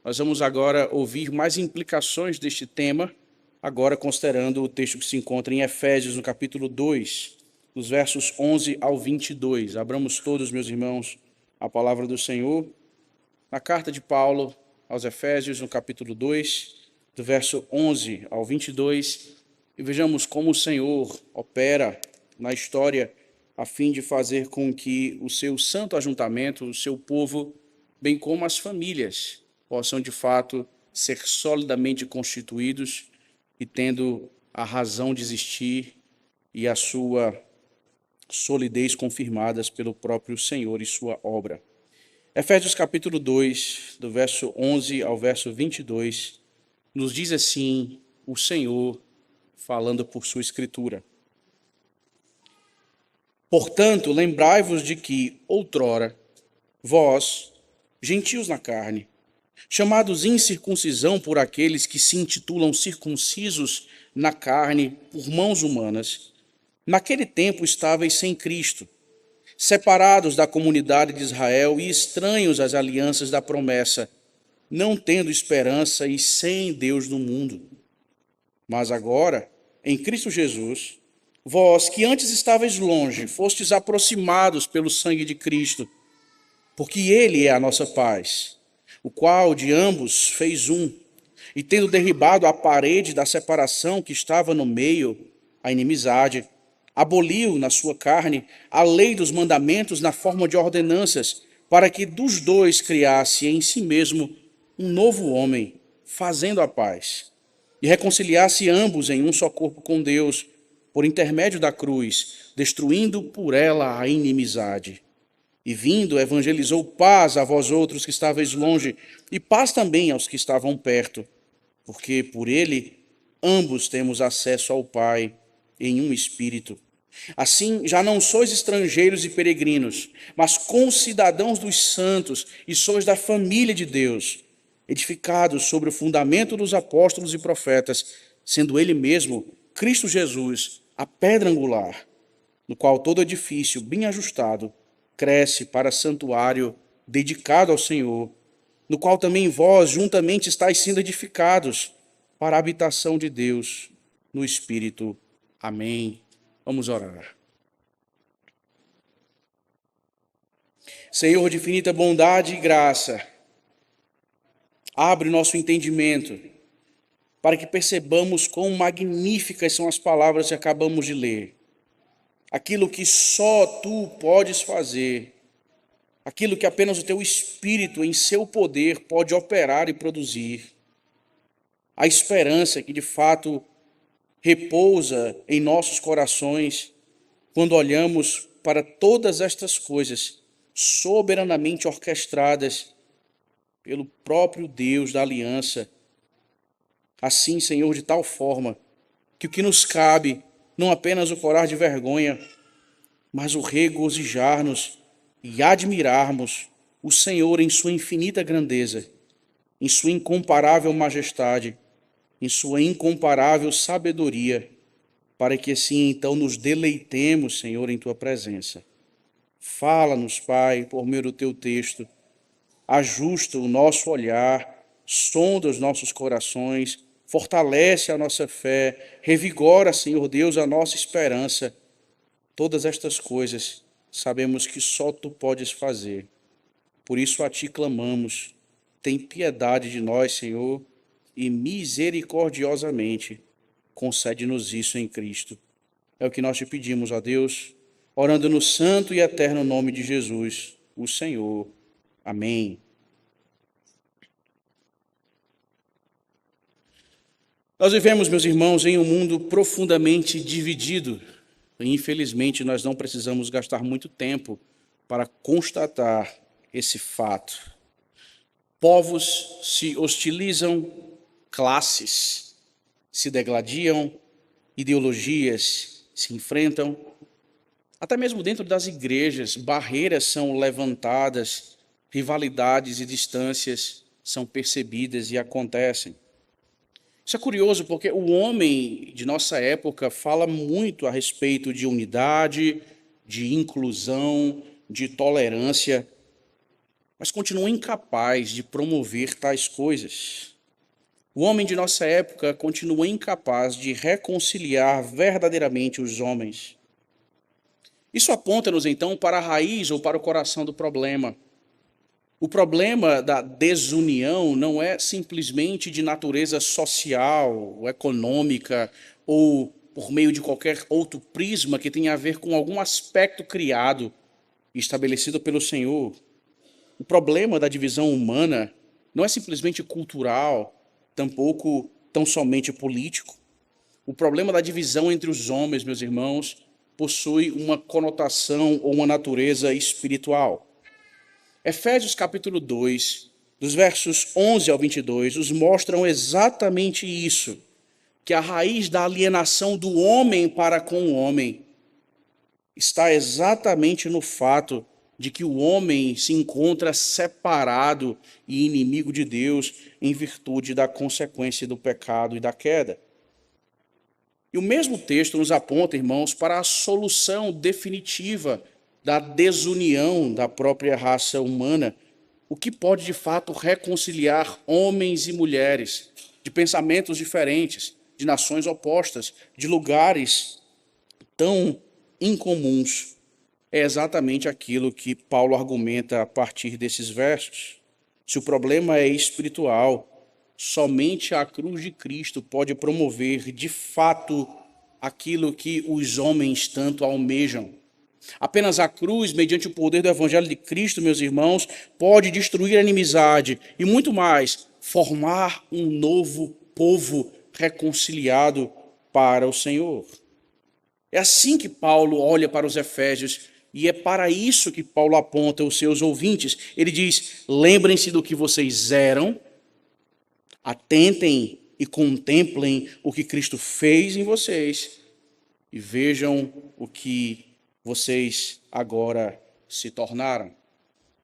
Nós vamos agora ouvir mais implicações deste tema, agora considerando o texto que se encontra em Efésios, no capítulo 2, dos versos 11 ao 22. Abramos todos, meus irmãos, a palavra do Senhor, na carta de Paulo aos Efésios, no capítulo 2, do verso 11 ao 22, e vejamos como o Senhor opera na história a fim de fazer com que o seu santo ajuntamento, o seu povo, bem como as famílias, possam de fato ser solidamente constituídos e tendo a razão de existir e a sua solidez confirmadas pelo próprio Senhor e sua obra. Efésios capítulo 2, do verso 11 ao verso 22, nos diz assim o Senhor falando por sua Escritura. Portanto, lembrai-vos de que, outrora, vós, gentios na carne, chamados incircuncisão por aqueles que se intitulam circuncisos na carne por mãos humanas, naquele tempo estáveis sem Cristo, separados da comunidade de Israel e estranhos às alianças da promessa, não tendo esperança e sem Deus no mundo. Mas agora, em Cristo Jesus, vós que antes estáveis longe, fostes aproximados pelo sangue de Cristo, porque Ele é a nossa paz, o qual de ambos fez um, e tendo derribado a parede da separação que estava no meio, a inimizade, aboliu na sua carne a lei dos mandamentos na forma de ordenanças, para que dos dois criasse em si mesmo um novo homem, fazendo a paz, e reconciliasse ambos em um só corpo com Deus, por intermédio da cruz, destruindo por ela a inimizade. E vindo, evangelizou paz a vós outros que estáveis longe, e paz também aos que estavam perto, porque por ele ambos temos acesso ao Pai em um Espírito. Assim, já não sois estrangeiros e peregrinos, mas concidadãos dos santos, e sois da família de Deus, edificados sobre o fundamento dos apóstolos e profetas, sendo ele mesmo, Cristo Jesus, a pedra angular, no qual todo edifício bem ajustado cresce para santuário dedicado ao Senhor, no qual também vós juntamente estáis sendo edificados para a habitação de Deus no Espírito. Amém. Vamos orar. Senhor de infinita bondade e graça, abre nosso entendimento para que percebamos quão magníficas são as palavras que acabamos de ler. Aquilo que só Tu podes fazer, aquilo que apenas o Teu Espírito, em seu poder, pode operar e produzir. A esperança que, de fato, repousa em nossos corações quando olhamos para todas estas coisas soberanamente orquestradas pelo próprio Deus da aliança. Assim, Senhor, de tal forma que o que nos cabe não apenas o corar de vergonha, mas o regozijar-nos e admirarmos o Senhor em sua infinita grandeza, em sua incomparável majestade, em sua incomparável sabedoria, para que assim então nos deleitemos, Senhor, em Tua presença. Fala-nos, Pai, por meio do Teu texto, ajusta o nosso olhar, sonda os nossos corações, fortalece a nossa fé, revigora, Senhor Deus, a nossa esperança. Todas estas coisas sabemos que só Tu podes fazer. Por isso a Ti clamamos. Tem piedade de nós, Senhor, e misericordiosamente concede-nos isso em Cristo. É o que nós te pedimos, ó Deus, orando no santo e eterno nome de Jesus, o Senhor. Amém. Nós vivemos, meus irmãos, em um mundo profundamente dividido. E, infelizmente, nós não precisamos gastar muito tempo para constatar esse fato. Povos se hostilizam, classes se degladiam, ideologias se enfrentam. Até mesmo dentro das igrejas, barreiras são levantadas, rivalidades e distâncias são percebidas e acontecem. Isso é curioso porque o homem de nossa época fala muito a respeito de unidade, de inclusão, de tolerância. mas continua incapaz de promover tais coisas. O homem de nossa época continua incapaz de reconciliar verdadeiramente os homens. Isso aponta-nos, então, para a raiz ou para o coração do problema. O problema da desunião não é simplesmente de natureza social, ou econômica, ou por meio de qualquer outro prisma que tenha a ver com algum aspecto criado e estabelecido pelo Senhor. O problema da divisão humana não é simplesmente cultural, tampouco tão somente político. O problema da divisão entre os homens, meus irmãos, possui uma conotação ou uma natureza espiritual. Efésios capítulo 2, dos versos 11 ao 22, nos mostram exatamente isso, que a raiz da alienação do homem para com o homem está exatamente no fato de que o homem se encontra separado e inimigo de Deus em virtude da consequência do pecado e da queda. E o mesmo texto nos aponta, irmãos, para a solução definitiva da desunião da própria raça humana, o que pode de fato reconciliar homens e mulheres de pensamentos diferentes, de nações opostas, de lugares tão incomuns. É exatamente aquilo que Paulo argumenta a partir desses versos. Se o problema é espiritual, somente a cruz de Cristo pode promover de fato aquilo que os homens tanto almejam. Apenas a cruz, mediante o poder do Evangelho de Cristo, meus irmãos, pode destruir a inimizade e muito mais, formar um novo povo reconciliado para o Senhor. É assim que Paulo olha para os Efésios e é para isso que Paulo aponta os seus ouvintes. Ele diz: lembrem-se do que vocês eram, atentem e contemplem o que Cristo fez em vocês e vejam o que vocês agora se tornaram.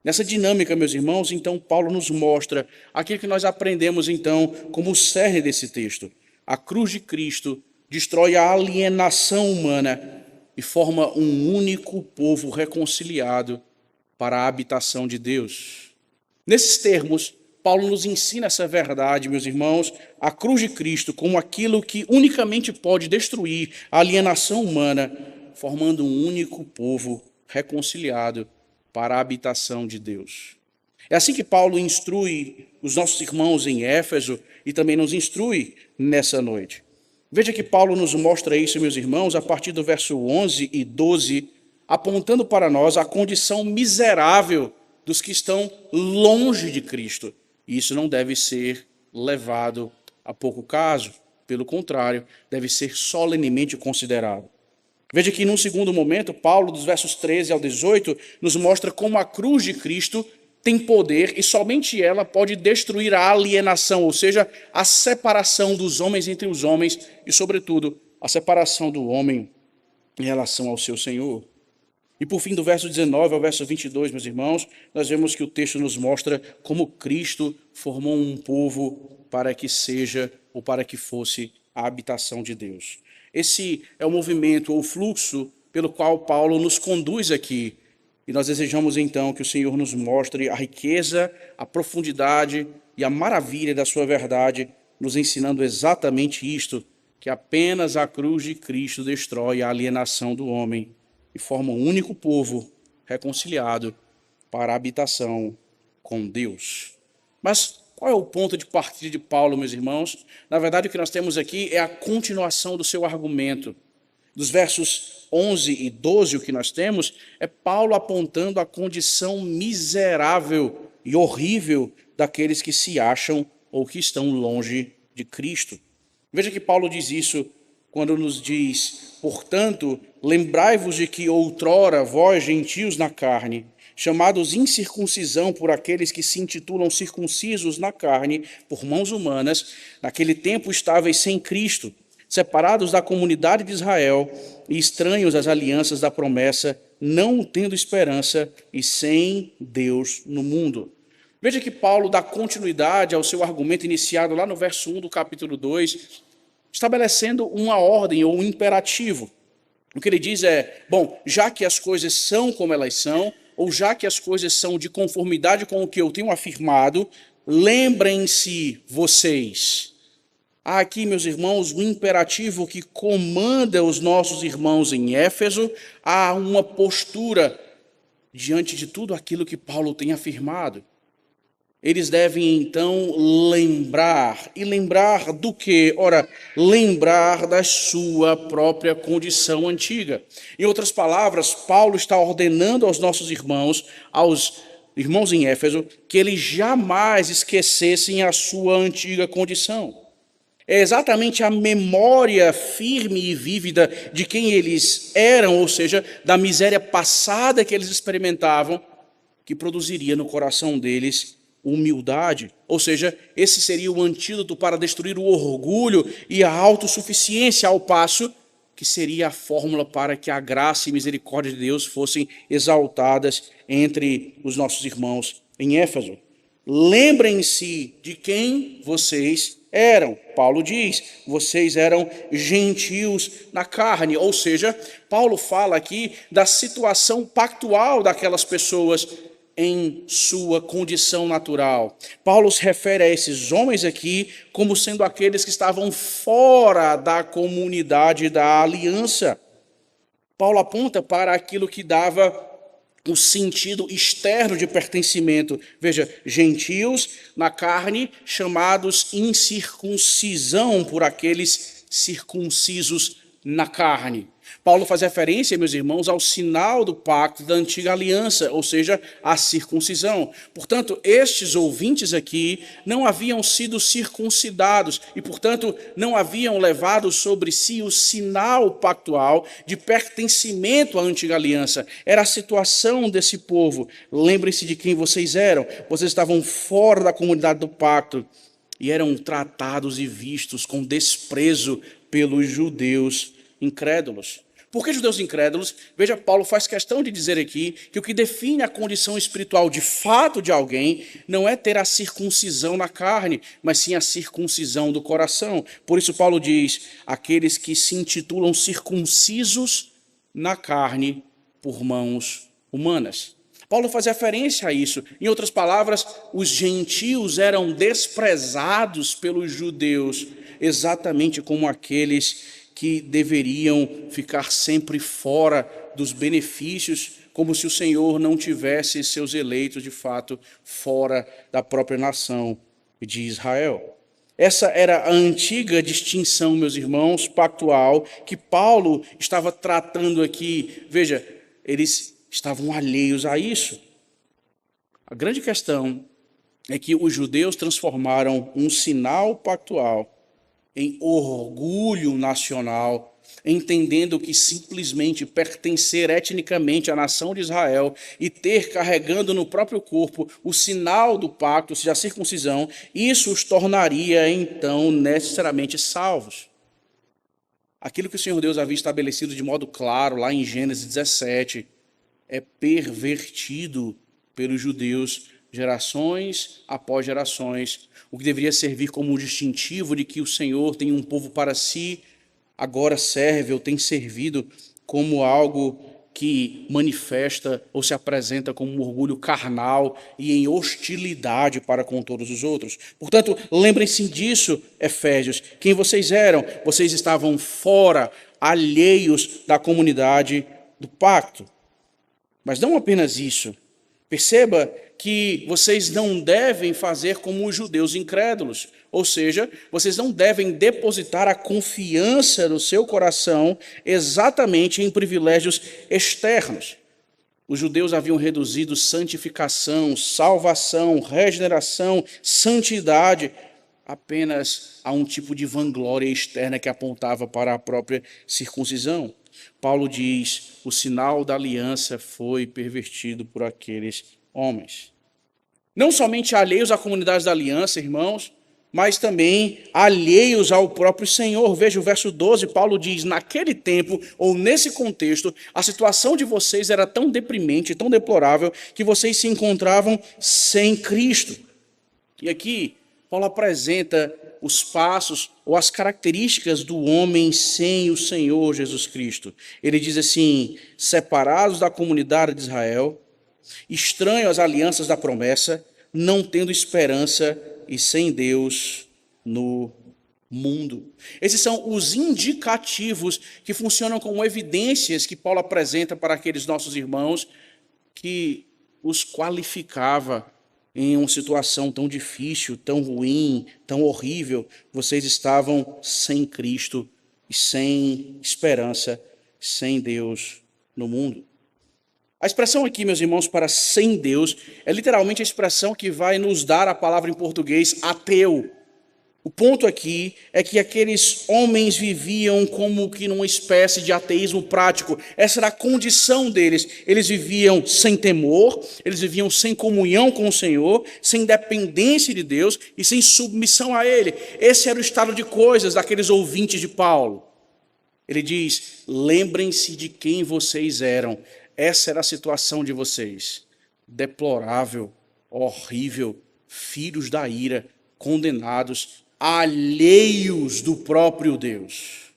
Nessa dinâmica, meus irmãos, então Paulo nos mostra aquilo que nós aprendemos então como o cerne desse texto. A cruz de Cristo destrói a alienação humana e forma um único povo reconciliado para a habitação de Deus. Nesses termos, Paulo nos ensina essa verdade, meus irmãos, a cruz de Cristo como aquilo que unicamente pode destruir a alienação humana, formando um único povo reconciliado para a habitação de Deus. É assim que Paulo instrui os nossos irmãos em Éfeso e também nos instrui nessa noite. Veja que Paulo nos mostra isso, meus irmãos, a partir do verso 11 e 12, apontando para nós a condição miserável dos que estão longe de Cristo. E isso não deve ser levado a pouco caso, pelo contrário, deve ser solenemente considerado. Veja que, num segundo momento, Paulo, dos versos 13 ao 18, nos mostra como a cruz de Cristo tem poder e somente ela pode destruir a alienação, ou seja, a separação dos homens entre os homens e, sobretudo, a separação do homem em relação ao seu Senhor. E por fim, do verso 19 ao verso 22, meus irmãos, nós vemos que o texto nos mostra como Cristo formou um povo para que seja ou para que fosse a habitação de Deus. Esse é o movimento ou fluxo pelo qual Paulo nos conduz aqui. E nós desejamos então que o Senhor nos mostre a riqueza, a profundidade e a maravilha da sua verdade, nos ensinando exatamente isto, que apenas a cruz de Cristo destrói a alienação do homem e forma um único povo reconciliado para a habitação com Deus. Mas qual é o ponto de partida de Paulo, meus irmãos? Na verdade, o que nós temos aqui é a continuação do seu argumento. Dos versos 11 e 12, o que nós temos é Paulo apontando a condição miserável e horrível daqueles que se acham ou que estão longe de Cristo. Veja que Paulo diz isso quando nos diz: portanto, lembrai-vos de que outrora vós, gentios na carne, chamados incircuncisão por aqueles que se intitulam circuncisos na carne, por mãos humanas, naquele tempo estáveis sem Cristo, separados da comunidade de Israel e estranhos às alianças da promessa, não tendo esperança e sem Deus no mundo. Veja que Paulo dá continuidade ao seu argumento iniciado lá no verso 1 do capítulo 2, estabelecendo uma ordem ou um imperativo. O que ele diz é: bom, já que as coisas são como elas são, ou já que as coisas são de conformidade com o que eu tenho afirmado, lembrem-se vocês. Há aqui, meus irmãos, um imperativo que comanda os nossos irmãos em Éfeso a uma postura diante de tudo aquilo que Paulo tem afirmado. Eles devem, então, lembrar. E lembrar do quê? Ora, lembrar da sua própria condição antiga. Em outras palavras, Paulo está ordenando aos nossos irmãos, aos irmãos em Éfeso, que eles jamais esquecessem a sua antiga condição. É exatamente a memória firme e vívida de quem eles eram, ou seja, da miséria passada que eles experimentavam, que produziria no coração deles humildade. Ou seja, esse seria o antídoto para destruir o orgulho e a autossuficiência, ao passo que seria a fórmula para que a graça e misericórdia de Deus fossem exaltadas entre os nossos irmãos em Éfeso. Lembrem-se de quem vocês eram. Paulo diz, vocês eram gentios na carne. Ou seja, Paulo fala aqui da situação pactual daquelas pessoas em sua condição natural. Paulo se refere a esses homens aqui como sendo aqueles que estavam fora da comunidade da aliança. Paulo aponta para aquilo que dava o sentido externo de pertencimento. Veja, gentios na carne, chamados incircuncisão por aqueles circuncisos na carne. Paulo faz referência, meus irmãos, ao sinal do pacto da antiga aliança, ou seja, a circuncisão. Portanto, estes ouvintes aqui não haviam sido circuncidados e, portanto, não haviam levado sobre si o sinal pactual de pertencimento à antiga aliança. Era a situação desse povo. Lembrem-se de quem vocês eram. Vocês estavam fora da comunidade do pacto e eram tratados e vistos com desprezo pelos judeus incrédulos. Por que judeus incrédulos? Veja, Paulo faz questão de dizer aqui que o que define a condição espiritual de fato de alguém não é ter a circuncisão na carne, mas sim a circuncisão do coração. Por isso Paulo diz, aqueles que se intitulam circuncisos na carne por mãos humanas. Paulo faz referência a isso. Em outras palavras, os gentios eram desprezados pelos judeus, exatamente como aqueles que deveriam ficar sempre fora dos benefícios, como se o Senhor não tivesse seus eleitos, de fato, fora da própria nação de Israel. Essa era a antiga distinção, meus irmãos, pactual, que Paulo estava tratando aqui. Veja, eles estavam alheios a isso. A grande questão é que os judeus transformaram um sinal pactual em orgulho nacional, entendendo que simplesmente pertencer etnicamente à nação de Israel e ter carregando no próprio corpo o sinal do pacto, ou seja, a circuncisão, isso os tornaria então necessariamente salvos. Aquilo que o Senhor Deus havia estabelecido de modo claro lá em Gênesis 17 é pervertido pelos judeus gerações após gerações, o que deveria servir como um distintivo de que o Senhor tem um povo para si, agora serve ou tem servido como algo que manifesta ou se apresenta como um orgulho carnal e em hostilidade para com todos os outros. Portanto, lembrem-se disso, Efésios, quem vocês eram? Vocês estavam fora, alheios da comunidade do pacto. Mas não apenas isso. Perceba que vocês não devem fazer como os judeus incrédulos, ou seja, vocês não devem depositar a confiança no seu coração exatamente em privilégios externos. Os judeus haviam reduzido santificação, salvação, regeneração, santidade apenas a um tipo de vanglória externa que apontava para a própria circuncisão. Paulo diz, o sinal da aliança foi pervertido por aqueles homens. Não somente alheios à comunidade da aliança, irmãos, mas também alheios ao próprio Senhor. Veja o verso 12, Paulo diz, naquele tempo, ou nesse contexto, a situação de vocês era tão deprimente, tão deplorável, que vocês se encontravam sem Cristo. E aqui, Paulo apresenta os passos ou as características do homem sem o Senhor Jesus Cristo. Ele diz assim, separados da comunidade de Israel, estranho às alianças da promessa, não tendo esperança e sem Deus no mundo. Esses são os indicativos que funcionam como evidências que Paulo apresenta para aqueles nossos irmãos que os qualificava em uma situação tão difícil, tão ruim, tão horrível. Vocês estavam sem Cristo e sem esperança, sem Deus no mundo. A expressão aqui, meus irmãos, para sem Deus, é literalmente a expressão que vai nos dar a palavra em português ateu. O ponto aqui é que aqueles homens viviam como que numa espécie de ateísmo prático. Essa era a condição deles. Eles viviam sem temor, eles viviam sem comunhão com o Senhor, sem dependência de Deus e sem submissão a Ele. Esse era o estado de coisas daqueles ouvintes de Paulo. Ele diz: lembrem-se de quem vocês eram. Essa era a situação de vocês. Deplorável, horrível, filhos da ira, condenados, alheios do próprio Deus.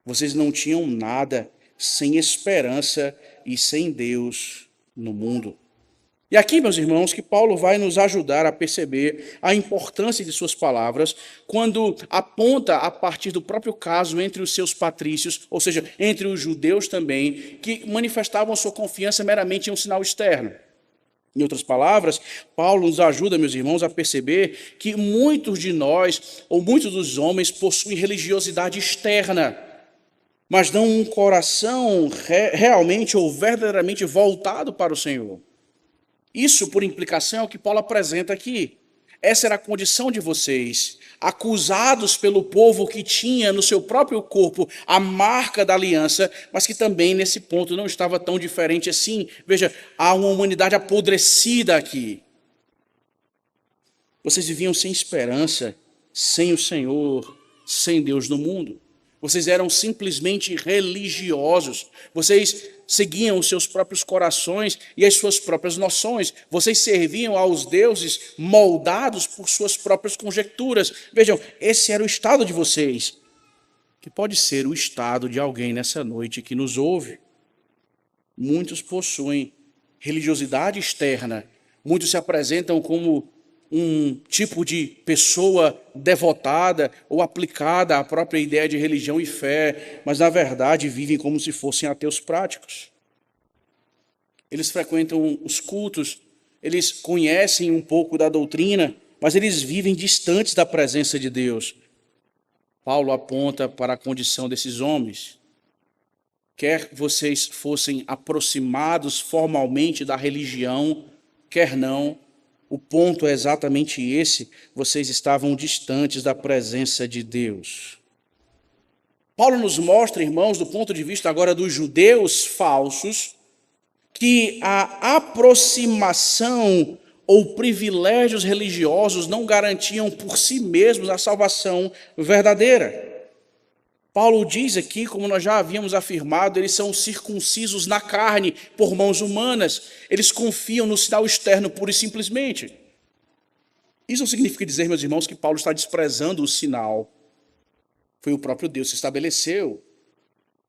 Vocês não tinham nada, sem esperança e sem Deus no mundo. E aqui, meus irmãos, que Paulo vai nos ajudar a perceber a importância de suas palavras quando aponta a partir do próprio caso entre os seus patrícios, ou seja, entre os judeus também, que manifestavam sua confiança meramente em um sinal externo. Em outras palavras, Paulo nos ajuda, meus irmãos, a perceber que muitos de nós, ou muitos dos homens, possuem religiosidade externa, mas não um coração realmente ou verdadeiramente voltado para o Senhor. Isso, por implicação, é o que Paulo apresenta aqui. Essa era a condição de vocês, acusados pelo povo que tinha no seu próprio corpo a marca da aliança, mas que também nesse ponto não estava tão diferente assim. Veja, há uma humanidade apodrecida aqui. Vocês viviam sem esperança, sem o Senhor, sem Deus no mundo. Vocês eram simplesmente religiosos. Vocês seguiam os seus próprios corações e as suas próprias noções. Vocês serviam aos deuses moldados por suas próprias conjecturas. Vejam, esse era o estado de vocês, que pode ser o estado de alguém nessa noite que nos ouve. Muitos possuem religiosidade externa. Muitos se apresentam como um tipo de pessoa devotada ou aplicada à própria ideia de religião e fé, mas na verdade vivem como se fossem ateus práticos. Eles frequentam os cultos, eles conhecem um pouco da doutrina, mas eles vivem distantes da presença de Deus. Paulo aponta para a condição desses homens. Quer vocês fossem aproximados formalmente da religião, quer não, o ponto é exatamente esse: vocês estavam distantes da presença de Deus. Paulo nos mostra, irmãos, do ponto de vista agora dos judeus falsos, que a aproximação ou privilégios religiosos não garantiam por si mesmos a salvação verdadeira. Paulo diz aqui, como nós já havíamos afirmado, eles são circuncisos na carne por mãos humanas. Eles confiam no sinal externo pura e simplesmente. Isso não significa dizer, meus irmãos, que Paulo está desprezando o sinal. Foi o próprio Deus que estabeleceu.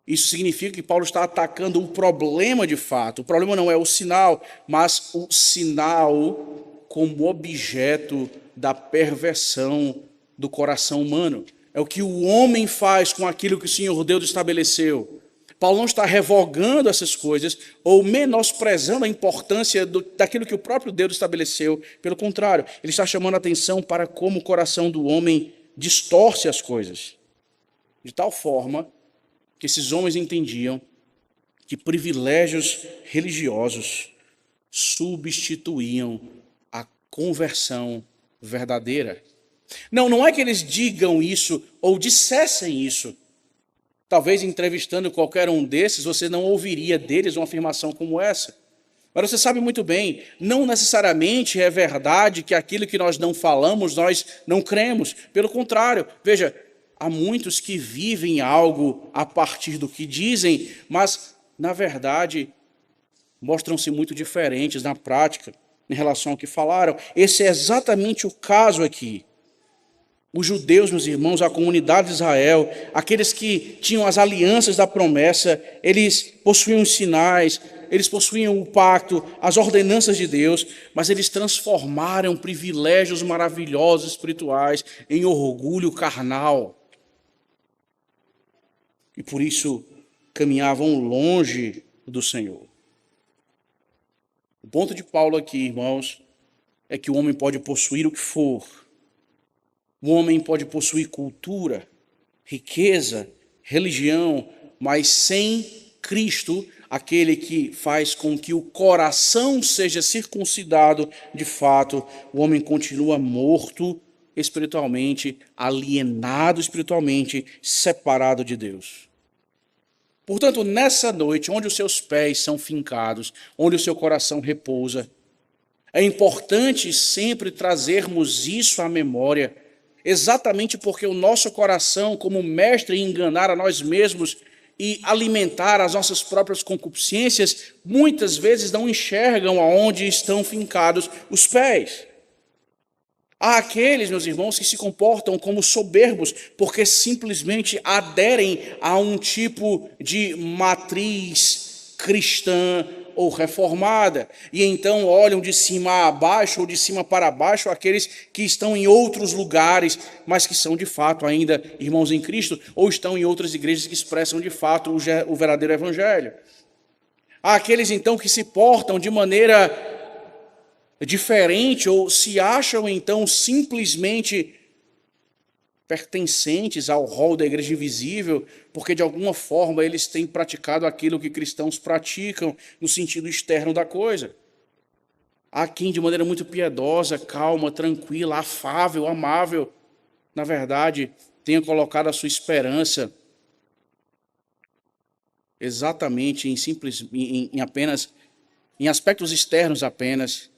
Isso significa que Paulo está atacando o problema de fato. O problema não é o sinal, mas o sinal como objeto da perversão do coração humano. É o que o homem faz com aquilo que o Senhor Deus estabeleceu. Paulo não está revogando essas coisas ou menosprezando a importância daquilo que o próprio Deus estabeleceu. Pelo contrário, ele está chamando a atenção para como o coração do homem distorce as coisas. De tal forma que esses homens entendiam que privilégios religiosos substituíam a conversão verdadeira. Não é que eles digam isso ou dissessem isso. Talvez entrevistando qualquer um desses, você não ouviria deles uma afirmação como essa. Mas você sabe muito bem, não necessariamente é verdade que aquilo que nós não falamos, nós não cremos. Pelo contrário, veja, há muitos que vivem algo a partir do que dizem, mas, na verdade, mostram-se muito diferentes na prática em relação ao que falaram. Esse é exatamente o caso aqui. Os judeus, meus irmãos, a comunidade de Israel, aqueles que tinham as alianças da promessa, eles possuíam sinais, eles possuíam o pacto, as ordenanças de Deus, mas eles transformaram privilégios maravilhosos espirituais em orgulho carnal. E por isso caminhavam longe do Senhor. O ponto de Paulo aqui, irmãos, é que o homem pode possuir o que for. O homem pode possuir cultura, riqueza, religião, mas sem Cristo, aquele que faz com que o coração seja circuncidado de fato, o homem continua morto espiritualmente, alienado espiritualmente, separado de Deus. Portanto, nessa noite, onde os seus pés são fincados, onde o seu coração repousa, é importante sempre trazermos isso à memória, exatamente porque o nosso coração, como mestre em enganar a nós mesmos e alimentar as nossas próprias concupiscências, muitas vezes não enxergam aonde estão fincados os pés. Há aqueles, meus irmãos, que se comportam como soberbos, porque simplesmente aderem a um tipo de matriz cristã ou reformada, e então olham de cima a baixo ou de cima para baixo aqueles que estão em outros lugares, mas que são de fato ainda irmãos em Cristo, ou estão em outras igrejas que expressam de fato o verdadeiro evangelho. Há aqueles então que se portam de maneira diferente ou se acham então simplesmente pertencentes ao rol da igreja invisível, porque de alguma forma eles têm praticado aquilo que cristãos praticam no sentido externo da coisa. Há quem de maneira muito piedosa, calma, tranquila, afável, amável, na verdade, tenha colocado a sua esperança exatamente em aspectos externos apenas,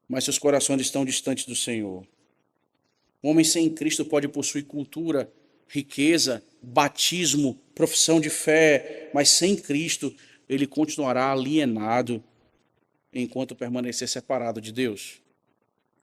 mas seus corações estão distantes do Senhor. Um homem sem Cristo pode possuir cultura, riqueza, batismo, profissão de fé, mas sem Cristo ele continuará alienado enquanto permanecer separado de Deus.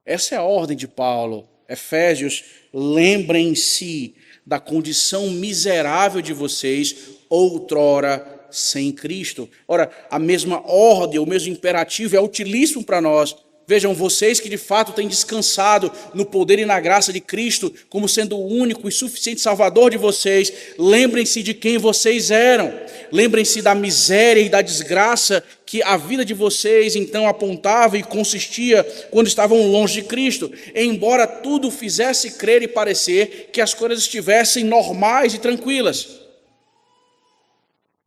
Essa é a ordem de Paulo. Efésios, lembrem-se da condição miserável de vocês outrora sem Cristo. Ora, a mesma ordem, o mesmo imperativo é utilíssimo para nós. Vejam, vocês que de fato têm descansado no poder e na graça de Cristo, como sendo o único e suficiente Salvador de vocês, lembrem-se de quem vocês eram. Lembrem-se da miséria e da desgraça que a vida de vocês então apontava e consistia quando estavam longe de Cristo. Embora tudo fizesse crer e parecer que as coisas estivessem normais e tranquilas.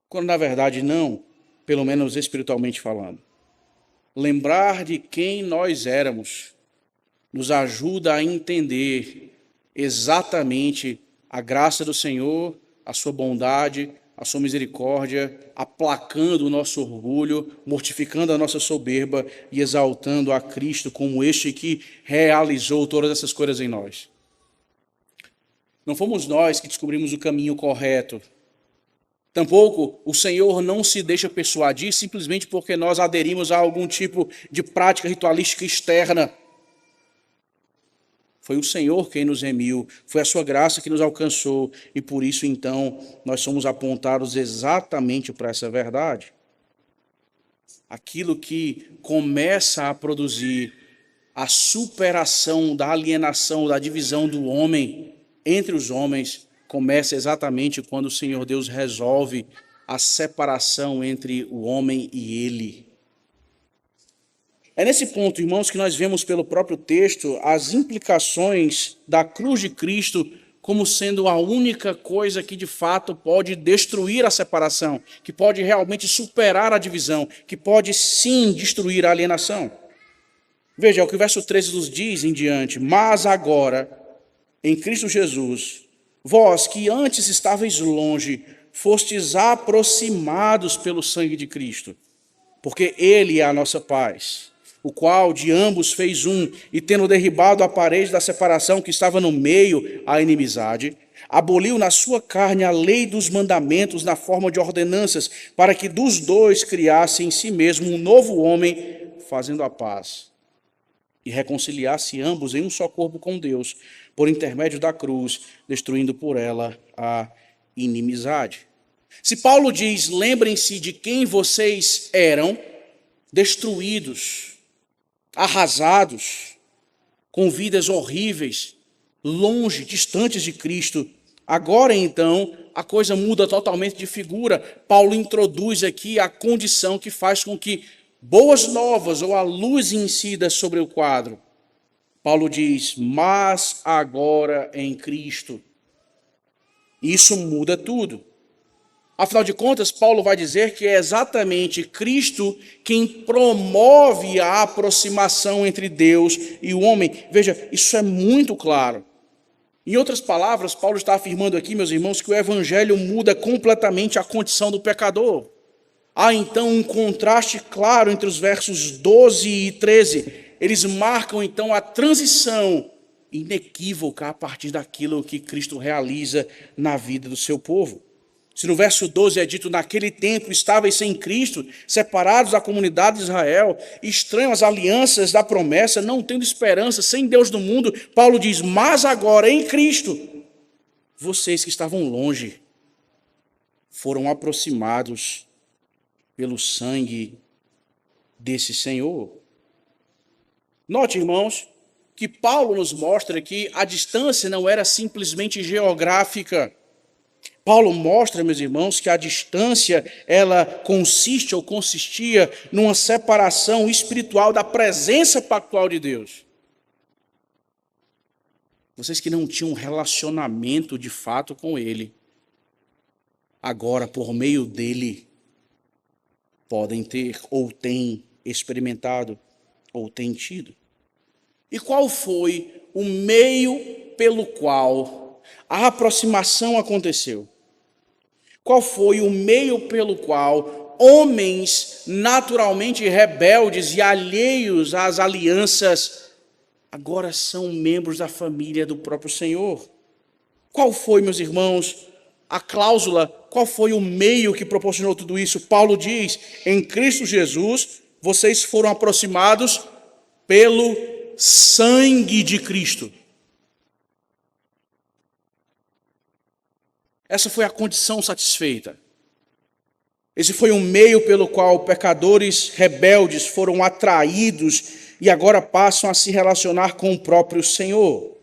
Quando na verdade não, pelo menos espiritualmente falando. Lembrar de quem nós éramos nos ajuda a entender exatamente a graça do Senhor, a sua bondade, a sua misericórdia, aplacando o nosso orgulho, mortificando a nossa soberba e exaltando a Cristo como este que realizou todas essas coisas em nós. Não fomos nós que descobrimos o caminho correto. Tampouco o Senhor não se deixa persuadir simplesmente porque nós aderimos a algum tipo de prática ritualística externa. Foi o Senhor quem nos remiu, foi a sua graça que nos alcançou, e por isso então nós somos apontados exatamente para essa verdade. Aquilo que começa a produzir a superação da alienação, da divisão do homem entre os homens, começa exatamente quando o Senhor Deus resolve a separação entre o homem e ele. É nesse ponto, irmãos, que nós vemos pelo próprio texto as implicações da cruz de Cristo como sendo a única coisa que de fato pode destruir a separação, que pode realmente superar a divisão, que pode sim destruir a alienação. Veja, o que o verso 13 nos diz em diante: mas agora, em Cristo Jesus, vós que antes estáveis longe, fostes aproximados pelo sangue de Cristo, porque ele é a nossa paz, o qual de ambos fez um, e tendo derribado a parede da separação que estava no meio, a inimizade, aboliu na sua carne a lei dos mandamentos na forma de ordenanças, para que dos dois criasse em si mesmo um novo homem, fazendo a paz, e reconciliasse ambos em um só corpo com Deus, por intermédio da cruz, destruindo por ela a inimizade. Se Paulo diz, lembrem-se de quem vocês eram, destruídos, arrasados, com vidas horríveis, longe, distantes de Cristo. Agora então, a coisa muda totalmente de figura. Paulo introduz aqui a condição que faz com que boas novas ou a luz incida sobre o quadro. Paulo diz, mas agora em Cristo. Isso muda tudo. Afinal de contas, Paulo vai dizer que é exatamente Cristo quem promove a aproximação entre Deus e o homem. Veja, isso é muito claro. Em outras palavras, Paulo está afirmando aqui, meus irmãos, que o evangelho muda completamente a condição do pecador. Há então um contraste claro entre os versos 12 e 13. Eles marcam então a transição inequívoca a partir daquilo que Cristo realiza na vida do seu povo. Se no verso 12 é dito, naquele tempo estáveis sem Cristo, separados da comunidade de Israel, estranhos às alianças da promessa, não tendo esperança, sem Deus no mundo, Paulo diz, mas agora em Cristo, vocês que estavam longe, foram aproximados pelo sangue desse Senhor. Note, irmãos, que Paulo nos mostra que a distância não era simplesmente geográfica. Paulo mostra, meus irmãos, que a distância, ela consiste ou consistia numa separação espiritual da presença pactual de Deus. Vocês que não tinham um relacionamento de fato com Ele, agora, por meio dele, podem ter, ou têm experimentado, ou têm tido. E qual foi o meio pelo qual a aproximação aconteceu? Qual foi o meio pelo qual homens naturalmente rebeldes e alheios às alianças agora são membros da família do próprio Senhor? Qual foi, meus irmãos, a cláusula? Qual foi o meio que proporcionou tudo isso? Paulo diz, em Cristo Jesus, vocês foram aproximados pelo sangue de Cristo. Essa foi a condição satisfeita. Esse foi o meio pelo qual pecadores rebeldes foram atraídos e agora passam a se relacionar com o próprio Senhor.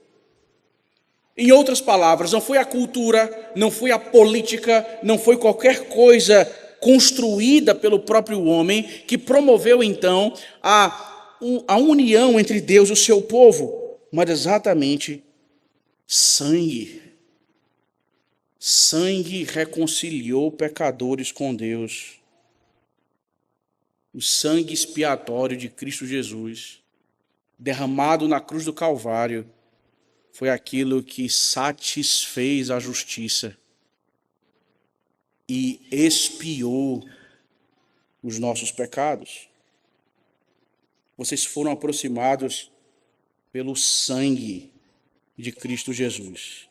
Em outras palavras, não foi a cultura, não foi a política, não foi qualquer coisa construída pelo próprio homem que promoveu então a união entre Deus e o seu povo, mas exatamente sangue. Sangue reconciliou pecadores com Deus. O sangue expiatório de Cristo Jesus, derramado na cruz do Calvário, foi aquilo que satisfez a justiça e expiou os nossos pecados. Vocês foram aproximados pelo sangue de Cristo Jesus.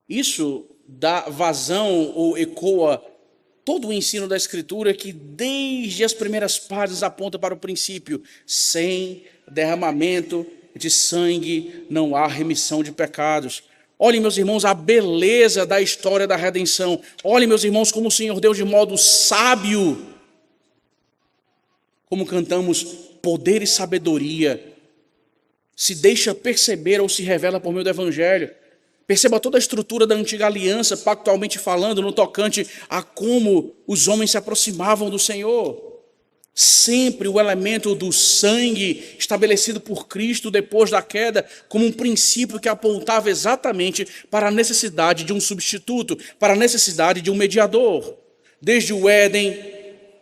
Isso dá vazão ou ecoa todo o ensino da Escritura que desde as primeiras páginas aponta para o princípio. Sem derramamento de sangue não há remissão de pecados. Olhem, meus irmãos, a beleza da história da redenção. Olhem, meus irmãos, como o Senhor deu de modo sábio. Como cantamos, poder e sabedoria se deixa perceber ou se revela por meio do Evangelho. Perceba toda a estrutura da antiga aliança, pactualmente falando, no tocante a como os homens se aproximavam do Senhor. Sempre o elemento do sangue estabelecido por Cristo depois da queda, como um princípio que apontava exatamente para a necessidade de um substituto, para a necessidade de um mediador. Desde o Éden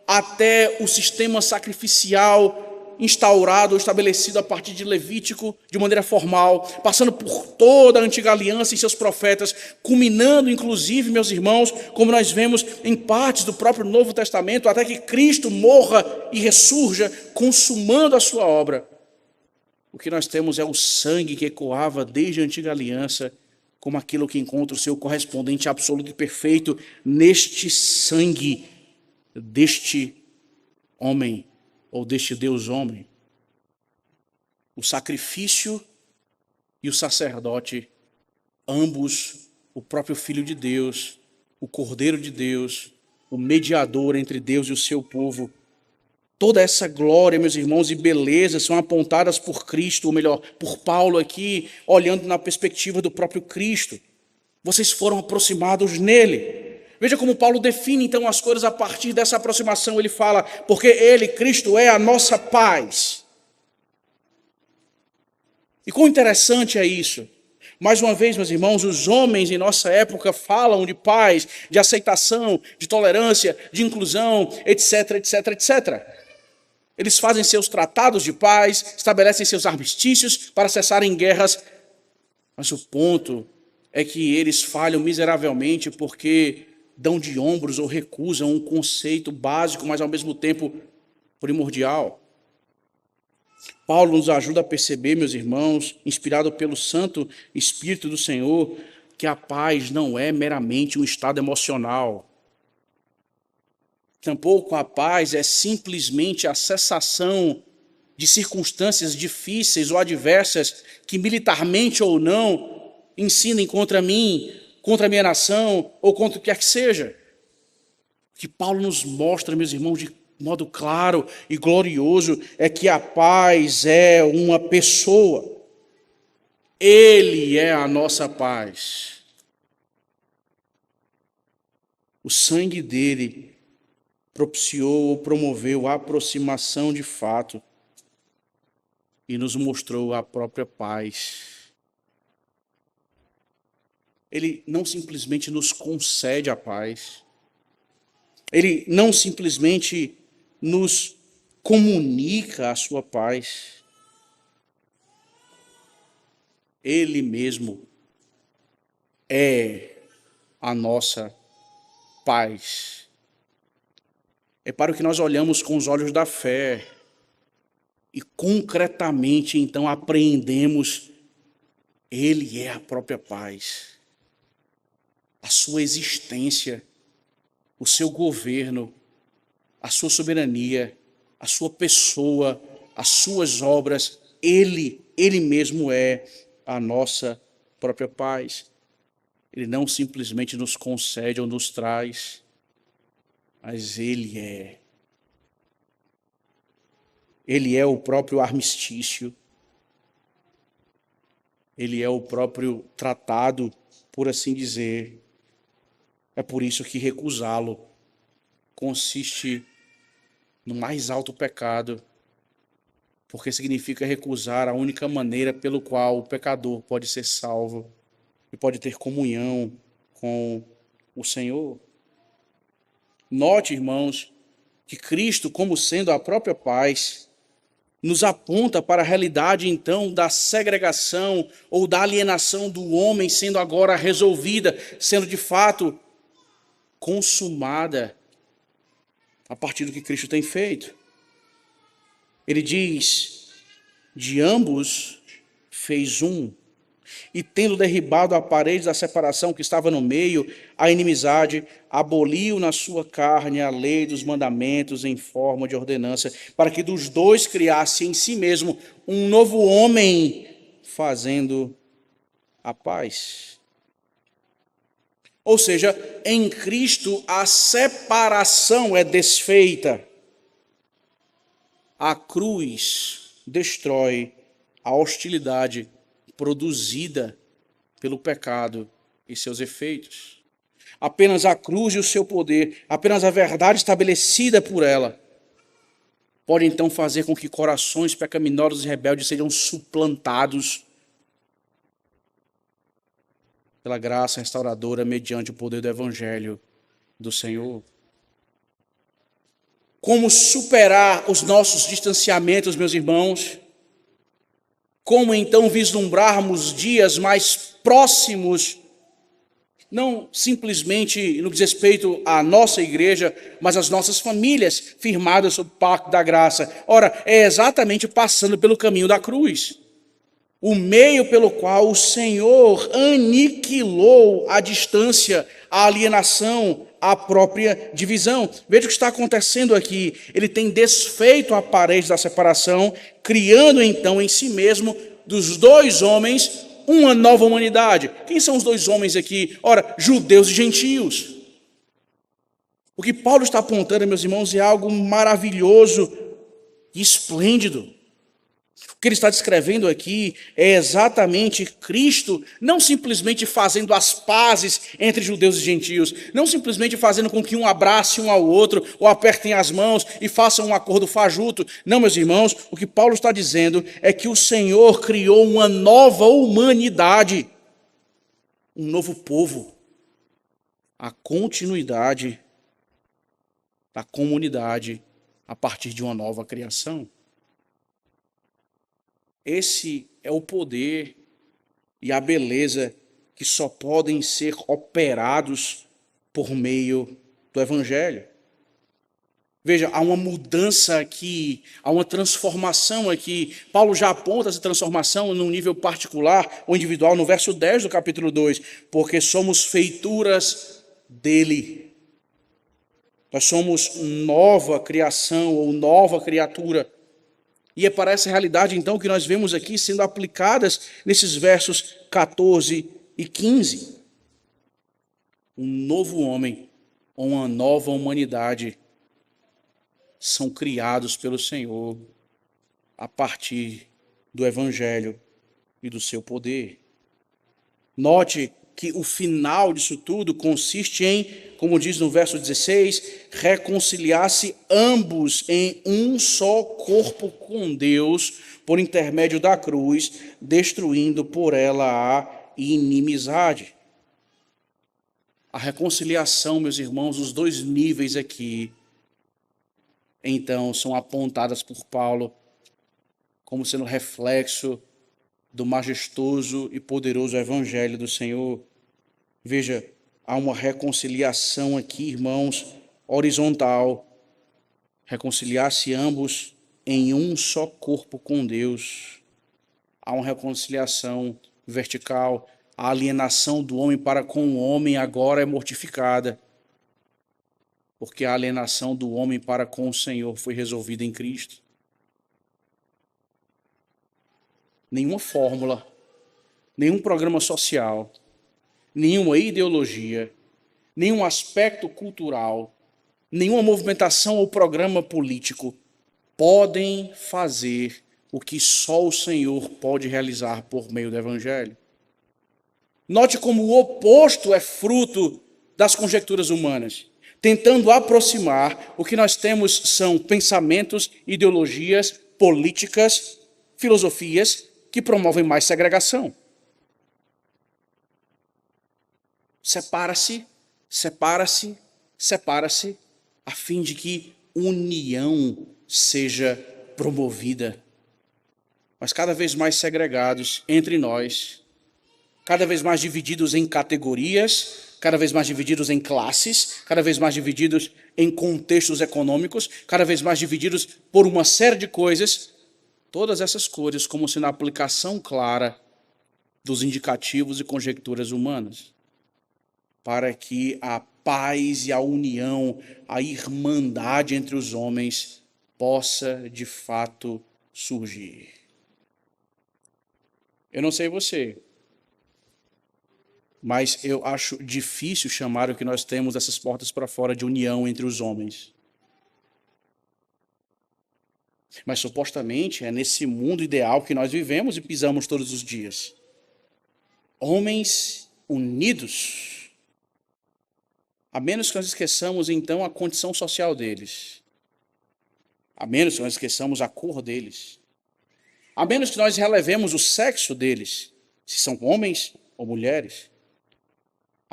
até o sistema sacrificial instaurado, estabelecido a partir de Levítico, de maneira formal, passando por toda a antiga aliança e seus profetas, culminando inclusive, meus irmãos, como nós vemos em partes do próprio Novo Testamento, até que Cristo morra e ressurja, consumando a sua obra. O que nós temos é o sangue que ecoava desde a antiga aliança, como aquilo que encontra o seu correspondente absoluto e perfeito neste sangue deste homem, ou deste Deus homem. O sacrifício e o sacerdote, ambos o próprio Filho de Deus, o Cordeiro de Deus, o mediador entre Deus e o seu povo. Toda essa glória, meus irmãos, e beleza são apontadas por Cristo, ou melhor, por Paulo aqui, olhando na perspectiva do próprio Cristo. Vocês foram aproximados nele. Veja como Paulo define então as coisas a partir dessa aproximação. Ele fala, porque ele, Cristo, é a nossa paz. E quão interessante é isso. Mais uma vez, meus irmãos, os homens em nossa época falam de paz, de aceitação, de tolerância, de inclusão, etc, etc, etc. Eles fazem seus tratados de paz, estabelecem seus armistícios para cessarem guerras. Mas o ponto é que eles falham miseravelmente porque dão de ombros ou recusam um conceito básico, mas ao mesmo tempo primordial. Paulo nos ajuda a perceber, meus irmãos, inspirado pelo Santo Espírito do Senhor, que a paz não é meramente um estado emocional. Tampouco a paz é simplesmente a cessação de circunstâncias difíceis ou adversas que militarmente ou não ensinem contra mim, contra a minha nação ou contra o que quer que seja. O que Paulo nos mostra, meus irmãos, de modo claro e glorioso é que a paz é uma pessoa. Ele é a nossa paz. O sangue dele propiciou ou promoveu a aproximação de fato e nos mostrou a própria paz. Ele não simplesmente nos concede a paz. Ele não simplesmente nos comunica a sua paz. Ele mesmo é a nossa paz. É para o que nós olhamos com os olhos da fé e concretamente então apreendemos, ele é a própria paz. A sua existência, o seu governo, a sua soberania, a sua pessoa, as suas obras, ele mesmo é a nossa própria paz. Ele não simplesmente nos concede ou nos traz, mas ele é. Ele é o próprio armistício. Ele é o próprio tratado, por assim dizer. É por isso que recusá-lo consiste no mais alto pecado, porque significa recusar a única maneira pelo qual o pecador pode ser salvo e pode ter comunhão com o Senhor. Note, irmãos, que Cristo, como sendo a própria paz, nos aponta para a realidade, então, da segregação ou da alienação do homem sendo agora resolvida, sendo de fato consumada a partir do que Cristo tem feito. Ele diz, de ambos fez um, e tendo derribado a parede da separação que estava no meio, a inimizade, aboliu na sua carne a lei dos mandamentos em forma de ordenança, para que dos dois criasse em si mesmo um novo homem, fazendo a paz. Ou seja, em Cristo a separação é desfeita. A cruz destrói a hostilidade produzida pelo pecado e seus efeitos. Apenas a cruz e o seu poder, apenas a verdade estabelecida por ela, pode então fazer com que corações pecaminosos e rebeldes sejam suplantados pela graça restauradora mediante o poder do Evangelho do Senhor. Como superar os nossos distanciamentos, meus irmãos? Como então vislumbrarmos dias mais próximos, não simplesmente no que diz respeito à nossa igreja, mas às nossas famílias firmadas sob o pacto da graça? Ora, é exatamente passando pelo caminho da cruz. O meio pelo qual o Senhor aniquilou a distância, a alienação, a própria divisão. Veja o que está acontecendo aqui. Ele tem desfeito a parede da separação, criando então em si mesmo, dos dois homens, uma nova humanidade. Quem são os dois homens aqui? Ora, judeus e gentios. O que Paulo está apontando, meus irmãos, é algo maravilhoso e esplêndido. O que ele está descrevendo aqui é exatamente Cristo, não simplesmente fazendo as pazes entre judeus e gentios, não simplesmente fazendo com que um abrace um ao outro, ou apertem as mãos e façam um acordo fajuto. Não, meus irmãos, o que Paulo está dizendo é que o Senhor criou uma nova humanidade, um novo povo, a continuidade da comunidade a partir de uma nova criação. Esse é o poder e a beleza que só podem ser operados por meio do Evangelho. Veja, há uma mudança aqui, há uma transformação aqui. Paulo já aponta essa transformação num nível particular ou individual no verso 10 do capítulo 2, porque somos feituras dele. Nós somos nova criação ou nova criatura. E é para essa realidade, então, que nós vemos aqui sendo aplicadas nesses versos 14 e 15. Um novo homem, ou uma nova humanidade, são criados pelo Senhor a partir do Evangelho e do seu poder. Note que o final disso tudo consiste em, como diz no verso 16, reconciliar-se ambos em um só corpo com Deus, por intermédio da cruz, destruindo por ela a inimizade. A reconciliação, meus irmãos, os dois níveis aqui, então, são apontadas por Paulo como sendo reflexo do majestoso e poderoso Evangelho do Senhor. Veja, há uma reconciliação aqui, irmãos, horizontal. Reconciliar-se ambos em um só corpo com Deus. Há uma reconciliação vertical. A alienação do homem para com o homem agora é mortificada, porque a alienação do homem para com o Senhor foi resolvida em Cristo. Nenhuma fórmula, nenhum programa social, nenhuma ideologia, nenhum aspecto cultural, nenhuma movimentação ou programa político podem fazer o que só o Senhor pode realizar por meio do Evangelho. Note como o oposto é fruto das conjecturas humanas. Tentando aproximar, o que nós temos são pensamentos, ideologias, políticas, filosofias que promovem mais segregação. Separa-se, separa-se, separa-se, a fim de que união seja promovida. Mas cada vez mais segregados entre nós, cada vez mais divididos em categorias, cada vez mais divididos em classes, cada vez mais divididos em contextos econômicos, cada vez mais divididos por uma série de coisas, todas essas coisas como sendo a aplicação clara dos indicativos e conjecturas humanas, para que a paz e a união, a irmandade entre os homens possa de fato surgir. Eu não sei você, mas eu acho difícil chamar o que nós temos dessas portas para fora de união entre os homens. Mas supostamente é nesse mundo ideal que nós vivemos e pisamos todos os dias. Homens unidos. A menos que nós esqueçamos então a condição social deles. A menos que nós esqueçamos a cor deles. A menos que nós relevemos o sexo deles, se são homens ou mulheres.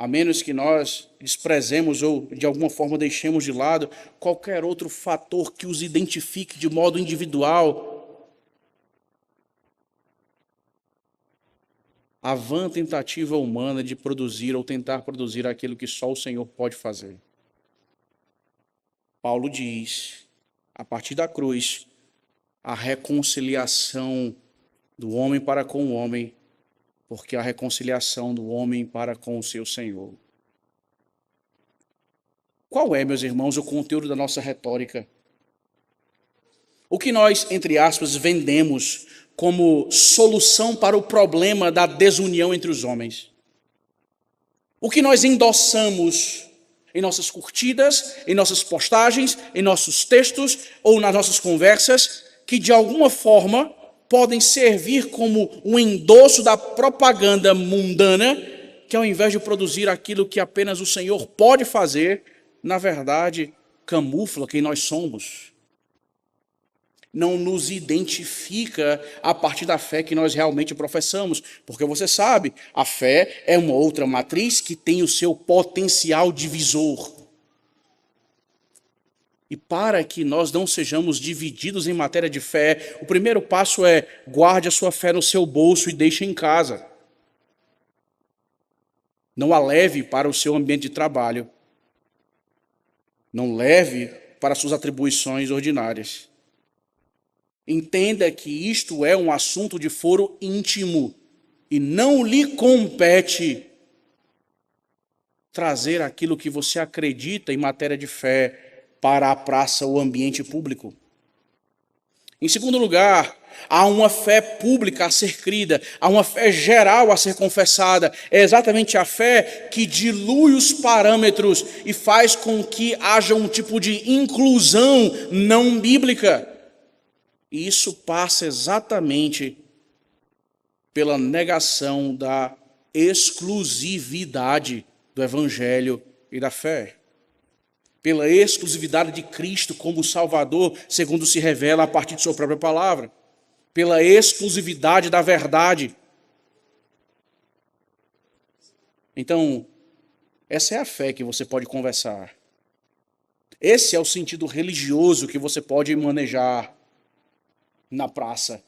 A menos que nós desprezemos ou, de alguma forma, deixemos de lado qualquer outro fator que os identifique de modo individual. A vã tentativa humana de produzir ou tentar produzir aquilo que só o Senhor pode fazer. Paulo diz, a partir da cruz, a reconciliação do homem para com o homem, porque a reconciliação do homem para com o seu Senhor. Qual é, meus irmãos, o conteúdo da nossa retórica? O que nós, entre aspas, vendemos como solução para o problema da desunião entre os homens? O que nós endossamos em nossas curtidas, em nossas postagens, em nossos textos ou nas nossas conversas, que de alguma forma podem servir como um endosso da propaganda mundana, que ao invés de produzir aquilo que apenas o Senhor pode fazer, na verdade, camufla quem nós somos. Não nos identifica a partir da fé que nós realmente professamos. Porque você sabe, a fé é uma outra matriz que tem o seu potencial divisor. E para que nós não sejamos divididos em matéria de fé, o primeiro passo é: guarde a sua fé no seu bolso e deixe em casa. Não a leve para o seu ambiente de trabalho. Não leve para suas atribuições ordinárias. Entenda que isto é um assunto de foro íntimo e não lhe compete trazer aquilo que você acredita em matéria de fé para a praça ou ambiente público. Em segundo lugar, há uma fé pública a ser crida, há uma fé geral a ser confessada. É exatamente a fé que dilui os parâmetros e faz com que haja um tipo de inclusão não bíblica. E isso passa exatamente pela negação da exclusividade do Evangelho e da fé. Pela exclusividade de Cristo como Salvador, segundo se revela a partir de sua própria palavra. Pela exclusividade da verdade. Então, essa é a fé que você pode conversar. Esse é o sentido religioso que você pode manejar na praça,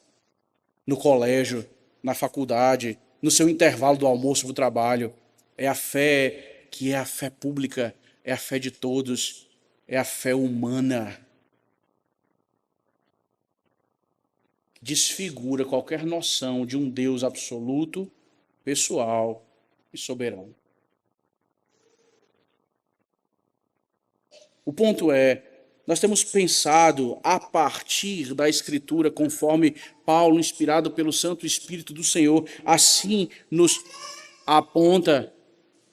no colégio, na faculdade, no seu intervalo do almoço do trabalho. É a fé que é a fé pública, é a fé de todos, é a fé humana. Desfigura qualquer noção de um Deus absoluto, pessoal e soberano. O ponto é, nós temos pensado a partir da Escritura, conforme Paulo, inspirado pelo Santo Espírito do Senhor, assim nos aponta,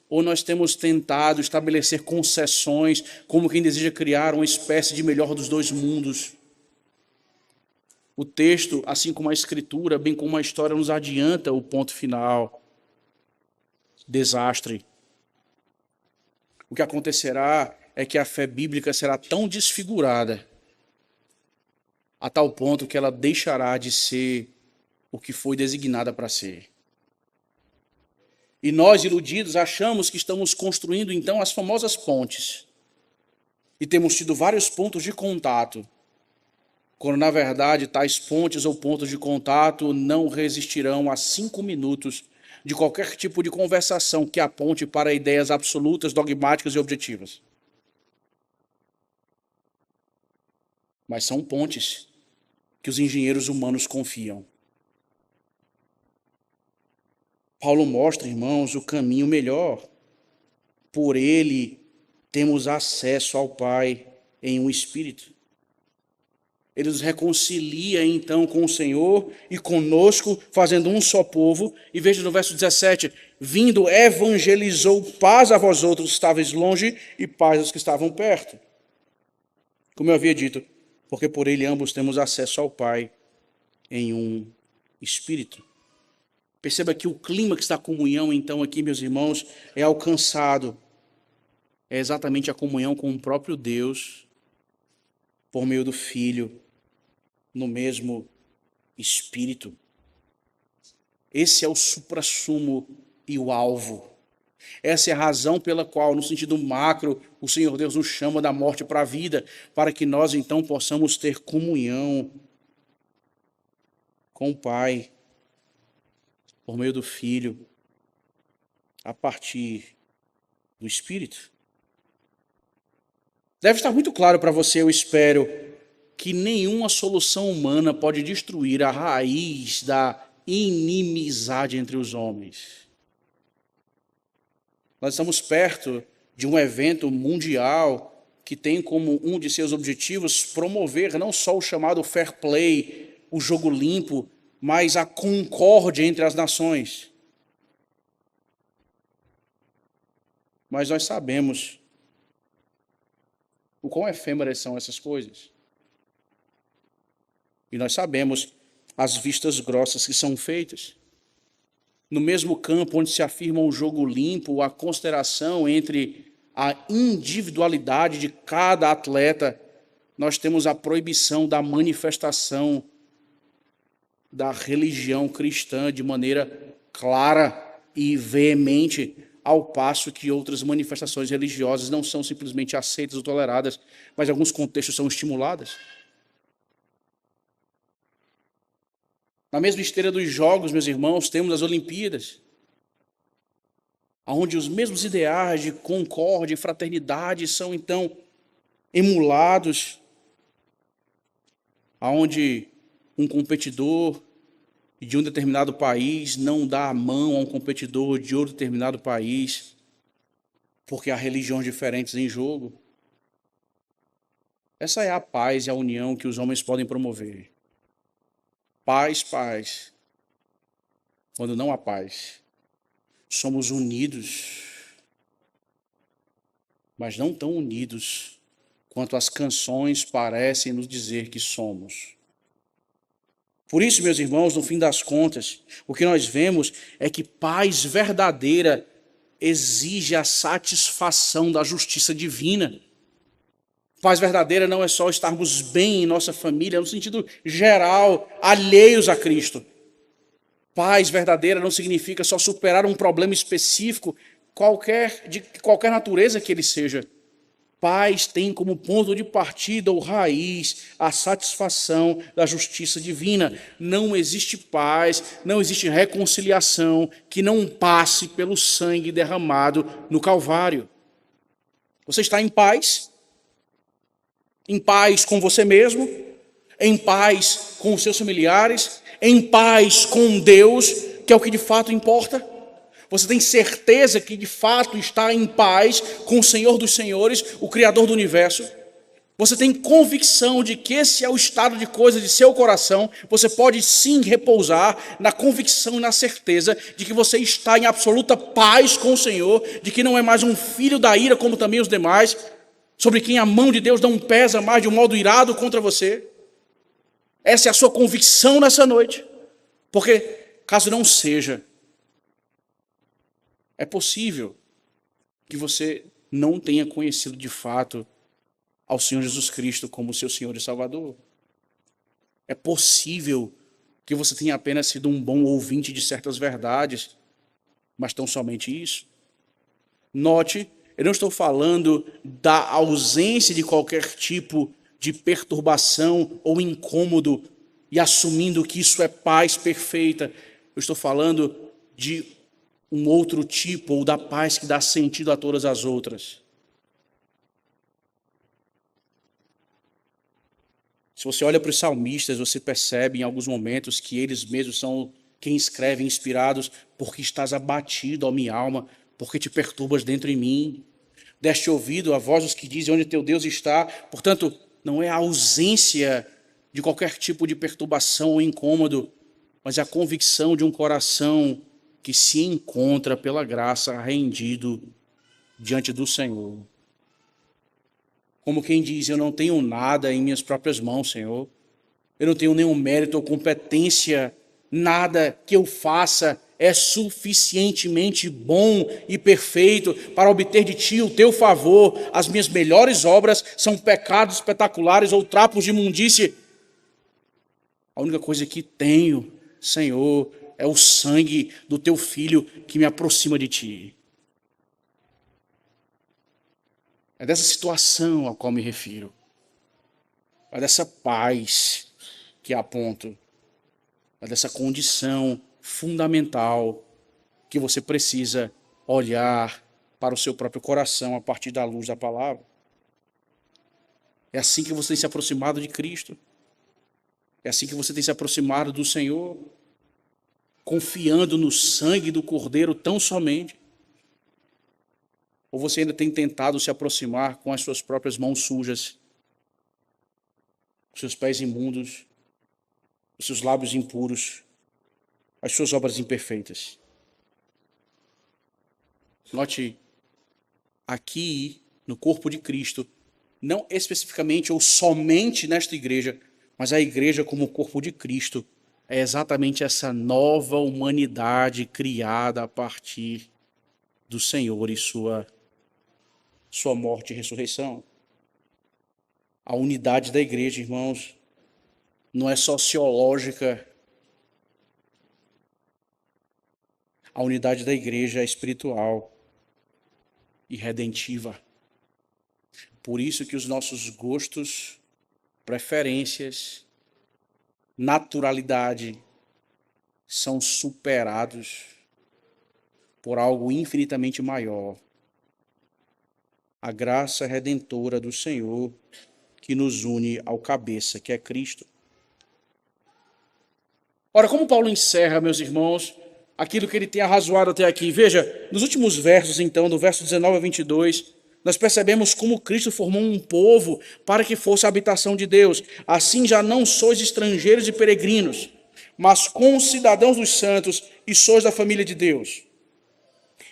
ou nós temos tentado estabelecer concessões, como quem deseja criar uma espécie de melhor dos dois mundos. O texto, assim como a Escritura, bem como a história, nos adianta o ponto final. Desastre. O que acontecerá é que a fé bíblica será tão desfigurada, a tal ponto que ela deixará de ser o que foi designada para ser. E nós, iludidos, achamos que estamos construindo, então, as famosas pontes. E temos tido vários pontos de contato, quando, na verdade, tais pontes ou pontos de contato não resistirão a 5 minutos de qualquer tipo de conversação que aponte para ideias absolutas, dogmáticas e objetivas. Mas são pontes que os engenheiros humanos confiam. Paulo mostra, irmãos, o caminho melhor. Por ele temos acesso ao Pai em um Espírito. Ele nos reconcilia, então, com o Senhor e conosco, fazendo um só povo. E veja no verso 17, vindo, evangelizou paz a vós outros que estáveis longe e paz aos que estavam perto. Como eu havia dito, porque por ele ambos temos acesso ao Pai em um Espírito. Perceba que o clímax da comunhão, então, aqui, meus irmãos, é alcançado. É exatamente a comunhão com o próprio Deus, por meio do Filho, no mesmo Espírito. Esse é o suprassumo e o alvo. Essa é a razão pela qual, no sentido macro, o Senhor Deus nos chama da morte para a vida, para que nós, então, possamos ter comunhão com o Pai, por meio do Filho, a partir do Espírito. Deve estar muito claro para você, eu espero, que nenhuma solução humana pode destruir a raiz da inimizade entre os homens. Nós estamos perto de um evento mundial que tem como um de seus objetivos promover não só o chamado fair play, o jogo limpo, mas a concórdia entre as nações. Mas nós sabemos quão efêmeras são essas coisas. E nós sabemos as vistas grossas que são feitas. No mesmo campo onde se afirma um jogo limpo, a consideração entre a individualidade de cada atleta, nós temos a proibição da manifestação da religião cristã de maneira clara e veemente, ao passo que outras manifestações religiosas não são simplesmente aceitas ou toleradas, mas em alguns contextos são estimuladas. Na mesma esteira dos jogos, meus irmãos, temos as Olimpíadas, onde os mesmos ideais de concórdia e fraternidade são então emulados, onde um competidor de um determinado país não dá a mão a um competidor de outro determinado país, porque há religiões diferentes em jogo. Essa é a paz e a união que os homens podem promover. Paz, paz. Quando não há paz, somos unidos, mas não tão unidos quanto as canções parecem nos dizer que somos. Por isso, meus irmãos, no fim das contas, o que nós vemos é que paz verdadeira exige a satisfação da justiça divina. Paz verdadeira não é só estarmos bem em nossa família, no sentido geral, alheios a Cristo. Paz verdadeira não significa só superar um problema específico, de qualquer natureza que ele seja. Paz tem como ponto de partida ou raiz a satisfação da justiça divina. Não existe paz, não existe reconciliação que não passe pelo sangue derramado no Calvário. Você está em paz? Em paz com você mesmo, em paz com os seus familiares, em paz com Deus, que é o que de fato importa. Você tem certeza que de fato está em paz com o Senhor dos Senhores, o Criador do Universo. Você tem convicção de que esse é o estado de coisas de seu coração. Você pode sim repousar na convicção e na certeza de que você está em absoluta paz com o Senhor, de que não é mais um filho da ira como também os demais, sobre quem a mão de Deus não pesa mais de um modo irado contra você. Essa é a sua convicção nessa noite. Porque, caso não seja, é possível que você não tenha conhecido de fato ao Senhor Jesus Cristo como seu Senhor e Salvador. É possível que você tenha apenas sido um bom ouvinte de certas verdades, mas tão somente isso. Note, eu não estou falando da ausência de qualquer tipo de perturbação ou incômodo e assumindo que isso é paz perfeita. Eu estou falando de um outro tipo, ou da paz que dá sentido a todas as outras. Se você olha para os salmistas, você percebe em alguns momentos que eles mesmos são quem escreve inspirados: porque estás abatido, ó minha alma, porque te perturbas dentro em mim. Deste ouvido a voz dos que dizem onde teu Deus está. Portanto, não é a ausência de qualquer tipo de perturbação ou incômodo, mas é a convicção de um coração que se encontra pela graça rendido diante do Senhor. Como quem diz: eu não tenho nada em minhas próprias mãos, Senhor. Eu não tenho nenhum mérito ou competência. Nada que eu faça é suficientemente bom e perfeito para obter de ti o teu favor. As minhas melhores obras são pecados espetaculares ou trapos de imundície. A única coisa que tenho, Senhor, é o sangue do teu Filho que me aproxima de ti. É dessa situação a qual me refiro. É dessa paz que aponto. É dessa condição fundamental que você precisa olhar para o seu próprio coração a partir da luz da palavra. É assim que você tem se aproximado de Cristo. É assim que você tem se aproximado do Senhor, confiando no sangue do Cordeiro tão somente. Ou você ainda tem tentado se aproximar com as suas próprias mãos sujas, os seus pés imundos, os seus lábios impuros, as suas obras imperfeitas? Note, aqui no corpo de Cristo, não especificamente ou somente nesta igreja, mas a igreja como o corpo de Cristo é exatamente essa nova humanidade criada a partir do Senhor e sua morte e ressurreição. A unidade da igreja, irmãos, não é sociológica. A unidade da igreja é espiritual e redentiva. Por isso que os nossos gostos, preferências, naturalidade são superados por algo infinitamente maior. A graça redentora do Senhor que nos une ao cabeça, que é Cristo. Ora, como Paulo encerra, meus irmãos, aquilo que ele tem arrazoado até aqui? Veja, nos últimos versos, então, do verso 19 a 22, nós percebemos como Cristo formou um povo para que fosse a habitação de Deus. Assim já não sois estrangeiros e peregrinos, mas concidadãos dos santos e sois da família de Deus,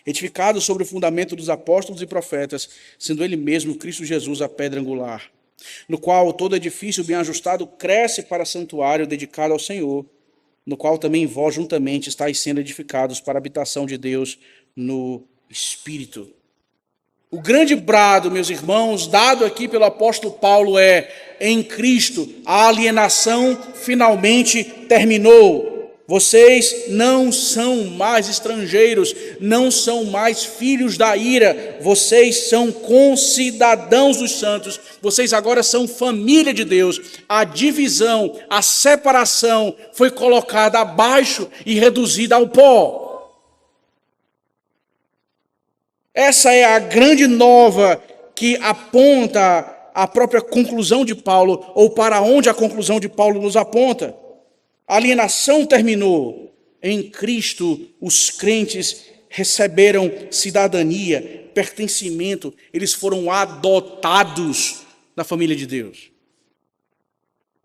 edificados sobre o fundamento dos apóstolos e profetas, sendo ele mesmo Cristo Jesus a pedra angular, no qual todo edifício bem ajustado cresce para santuário dedicado ao Senhor, no qual também vós juntamente estáis sendo edificados para a habitação de Deus no Espírito. O grande brado, meus irmãos, dado aqui pelo apóstolo Paulo é: em Cristo a alienação finalmente terminou. Vocês não são mais estrangeiros, não são mais filhos da ira, vocês são concidadãos dos santos, vocês agora são família de Deus. A divisão, a separação foi colocada abaixo e reduzida ao pó. Essa é a grande nova que aponta a própria conclusão de Paulo, ou para onde a conclusão de Paulo nos aponta. A alienação terminou. Em Cristo, os crentes receberam cidadania, pertencimento, eles foram adotados na família de Deus.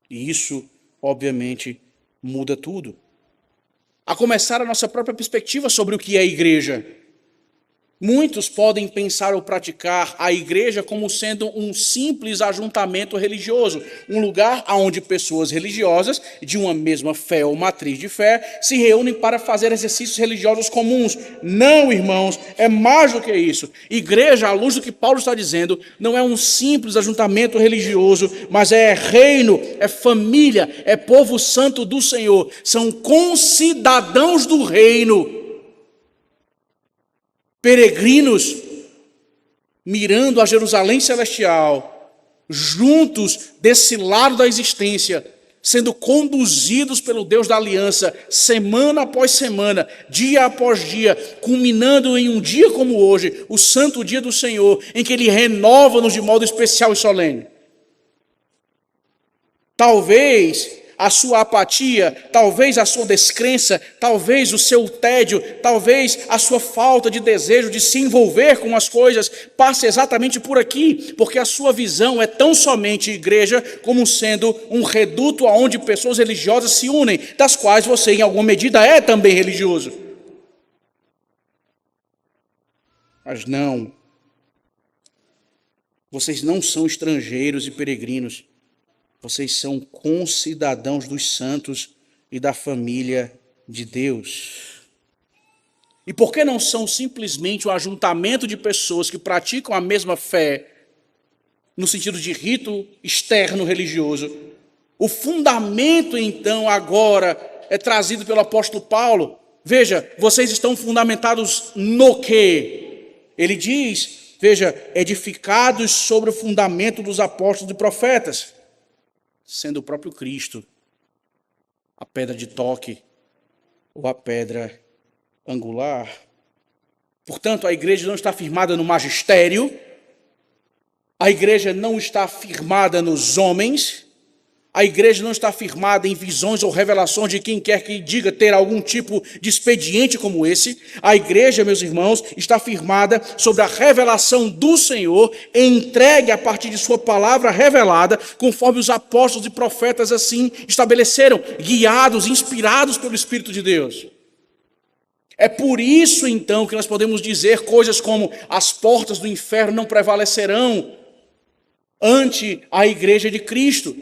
E isso, obviamente, muda tudo. A começar a nossa própria perspectiva sobre o que é a igreja. Muitos podem pensar ou praticar a igreja como sendo um simples ajuntamento religioso, um lugar onde pessoas religiosas de uma mesma fé ou matriz de fé se reúnem para fazer exercícios religiosos comuns. Não, irmãos, é mais do que isso. Igreja, à luz do que Paulo está dizendo, não é um simples ajuntamento religioso, mas é reino, é família, é povo santo do Senhor, são concidadãos do reino. Peregrinos, mirando a Jerusalém celestial, juntos desse lado da existência, sendo conduzidos pelo Deus da aliança, semana após semana, dia após dia, culminando em um dia como hoje, o santo dia do Senhor, em que Ele renova-nos de modo especial e solene. Talvez a sua apatia, talvez a sua descrença, talvez o seu tédio, talvez a sua falta de desejo de se envolver com as coisas passe exatamente por aqui, porque a sua visão é tão somente igreja como sendo um reduto aonde pessoas religiosas se unem, das quais você em alguma medida é também religioso. Mas não, vocês não são estrangeiros e peregrinos. Vocês são concidadãos dos santos e da família de Deus. E por que não são simplesmente um ajuntamento de pessoas que praticam a mesma fé, no sentido de rito externo religioso? O fundamento, então, agora é trazido pelo apóstolo Paulo. Veja, vocês estão fundamentados no quê? Ele diz, veja, edificados sobre o fundamento dos apóstolos e profetas, sendo o próprio Cristo a pedra de toque ou a pedra angular. Portanto, a igreja não está firmada no magistério, a igreja não está firmada nos homens, a igreja não está firmada em visões ou revelações de quem quer que diga ter algum tipo de expediente como esse. A igreja, meus irmãos, está firmada sobre a revelação do Senhor, entregue a partir de sua palavra revelada, conforme os apóstolos e profetas assim estabeleceram, guiados, inspirados pelo Espírito de Deus. É por isso, então, que nós podemos dizer coisas como: as portas do inferno não prevalecerão. ante a igreja de Cristo.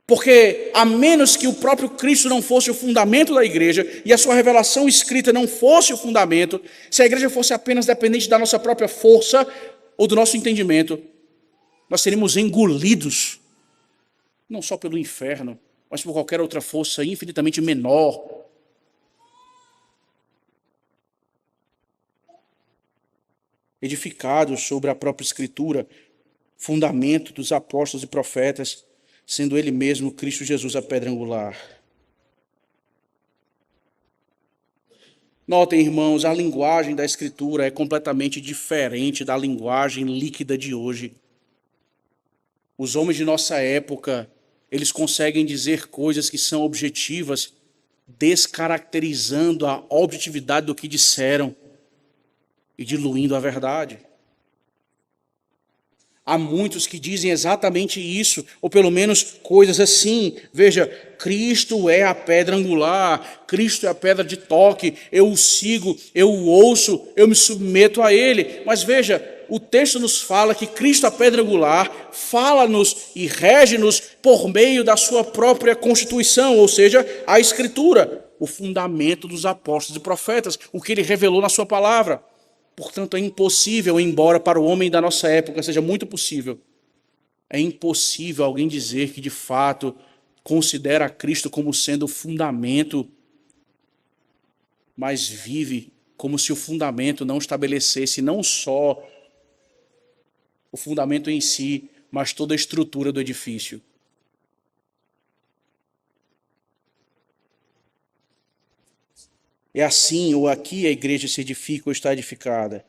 Porque a menos que o próprio Cristo não fosse o fundamento da igreja e a sua revelação escrita não fosse o fundamento, se a igreja fosse apenas dependente da nossa própria força ou do nosso entendimento, nós seríamos engolidos, não só pelo inferno, mas por qualquer outra força infinitamente menor. Edificados sobre a própria Escritura, fundamento dos apóstolos e profetas, sendo ele mesmo Cristo Jesus a pedra angular. Notem, irmãos, a linguagem da Escritura é completamente diferente da linguagem líquida de hoje. Os homens de nossa época, eles conseguem dizer coisas que são objetivas, descaracterizando a objetividade do que disseram e diluindo a verdade. Há muitos que dizem exatamente isso, ou pelo menos coisas assim. Veja, Cristo é a pedra angular, Cristo é a pedra de toque, eu o sigo, eu o ouço, eu me submeto a Ele. Mas veja, o texto nos fala que Cristo, a pedra angular, fala-nos e rege-nos por meio da sua própria constituição, ou seja, a Escritura, o fundamento dos apóstolos e profetas, o que Ele revelou na sua palavra. Portanto, é impossível, embora para o homem da nossa época seja muito possível, é impossível alguém dizer que, de fato, considera Cristo como sendo o fundamento, mas vive como se o fundamento não estabelecesse não só o fundamento em si, mas toda a estrutura do edifício. É assim, ou aqui a igreja se edifica ou está edificada.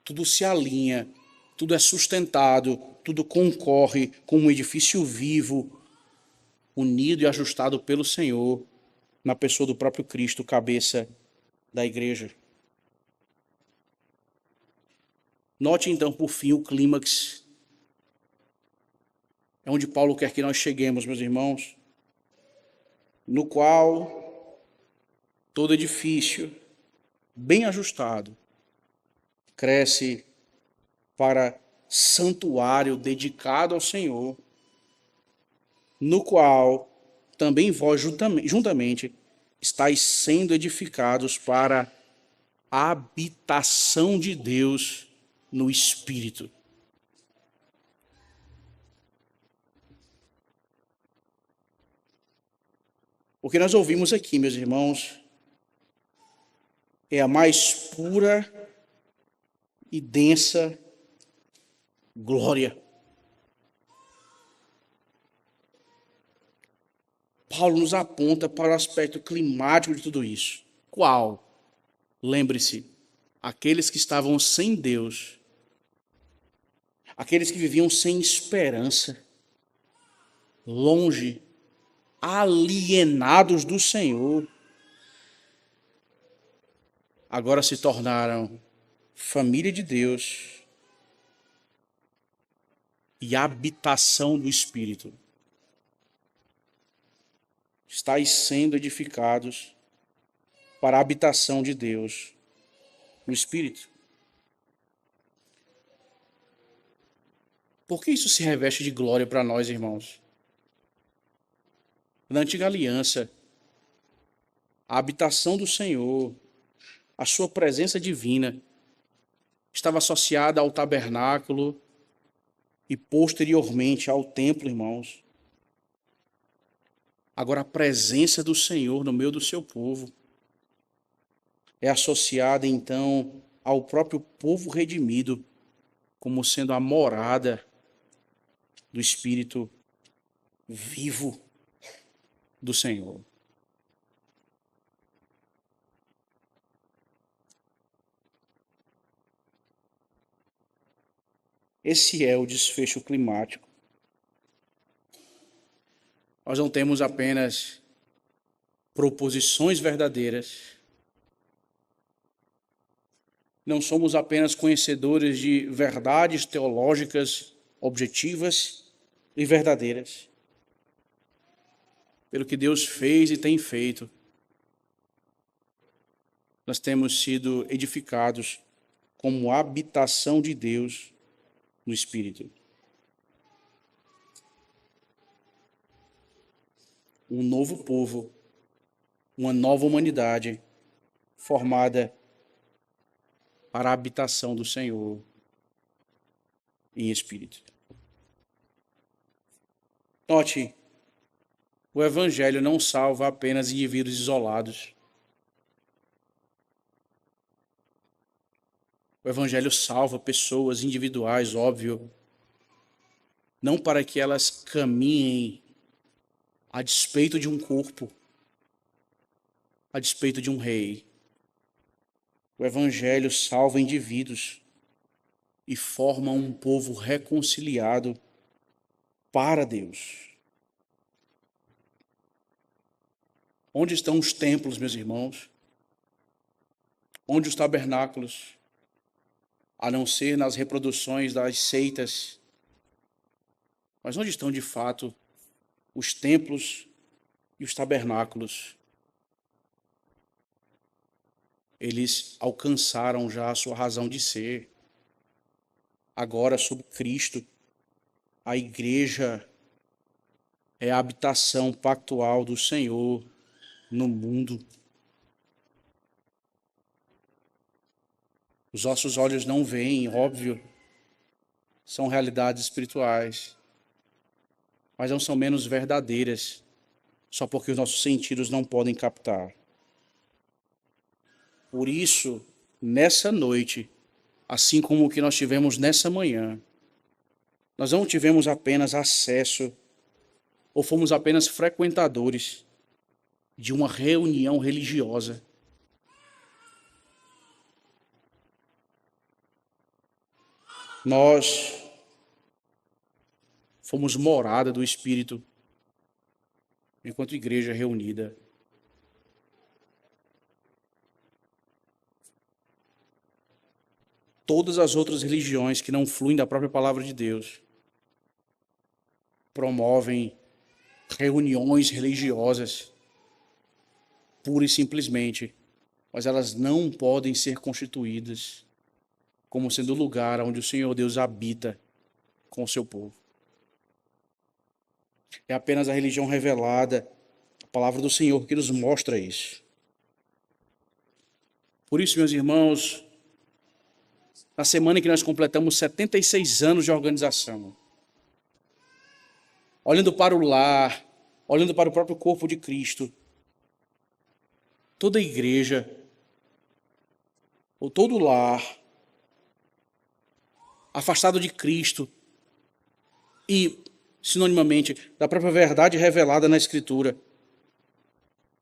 Tudo se alinha, tudo é sustentado, tudo concorre com um edifício vivo, unido e ajustado pelo Senhor, na pessoa do próprio Cristo, cabeça da igreja. Note então, por fim, o clímax. É onde Paulo quer que nós cheguemos, meus irmãos, no qual todo edifício, bem ajustado, cresce para santuário dedicado ao Senhor, no qual também vós juntamente estáis sendo edificados para a habitação de Deus no Espírito. O que nós ouvimos aqui, meus irmãos, é a mais pura e densa glória. Paulo nos aponta para o aspecto climático de tudo isso. Qual? Lembre-se, aqueles que estavam sem Deus, aqueles que viviam sem esperança, longe, alienados do Senhor, agora se tornaram família de Deus e habitação do Espírito. Estais sendo edificados para a habitação de Deus no Espírito. Por que isso se reveste de glória para nós, irmãos? Na antiga aliança, a habitação do Senhor, a sua presença divina, estava associada ao tabernáculo e posteriormente ao templo, irmãos. Agora, a presença do Senhor no meio do seu povo é associada, então, ao próprio povo redimido, como sendo a morada do Espírito vivo do Senhor. Esse é o desfecho climático. Nós não temos apenas proposições verdadeiras, não somos apenas conhecedores de verdades teológicas objetivas e verdadeiras. Pelo que Deus fez e tem feito, nós temos sido edificados como habitação de Deus no Espírito. um novo povo, uma nova humanidade formada para a habitação do Senhor em espírito. Note, o Evangelho não salva apenas indivíduos isolados. O Evangelho salva pessoas individuais, óbvio, não para que elas caminhem a despeito de um corpo, a despeito de um rei. O Evangelho salva indivíduos e forma um povo reconciliado para Deus. Onde estão os templos, meus irmãos? Onde os tabernáculos? A não ser nas reproduções das seitas. Mas onde estão de fato os templos e os tabernáculos? Eles alcançaram já a sua razão de ser. Agora, sob Cristo, a igreja é a habitação pactual do Senhor no mundo. Os nossos olhos não veem, óbvio, são realidades espirituais, mas não são menos verdadeiras, só porque os nossos sentidos não podem captar. Por isso, nessa noite, assim como o que nós tivemos nessa manhã, nós não tivemos apenas acesso ou fomos apenas frequentadores de uma reunião religiosa. Nós fomos morada do Espírito enquanto igreja reunida. Todas as outras religiões que não fluem da própria palavra de Deus promovem reuniões religiosas pura e simplesmente, mas elas não podem ser constituídas como sendo o lugar onde o Senhor Deus habita com o seu povo. É apenas a religião revelada, a palavra do Senhor, que nos mostra isso. Por isso, meus irmãos, na semana em que nós completamos 76 anos de organização, olhando para o lar, olhando para o próprio corpo de Cristo, toda a igreja, ou todo lar, afastado de Cristo e, sinonimamente, da própria verdade revelada na Escritura,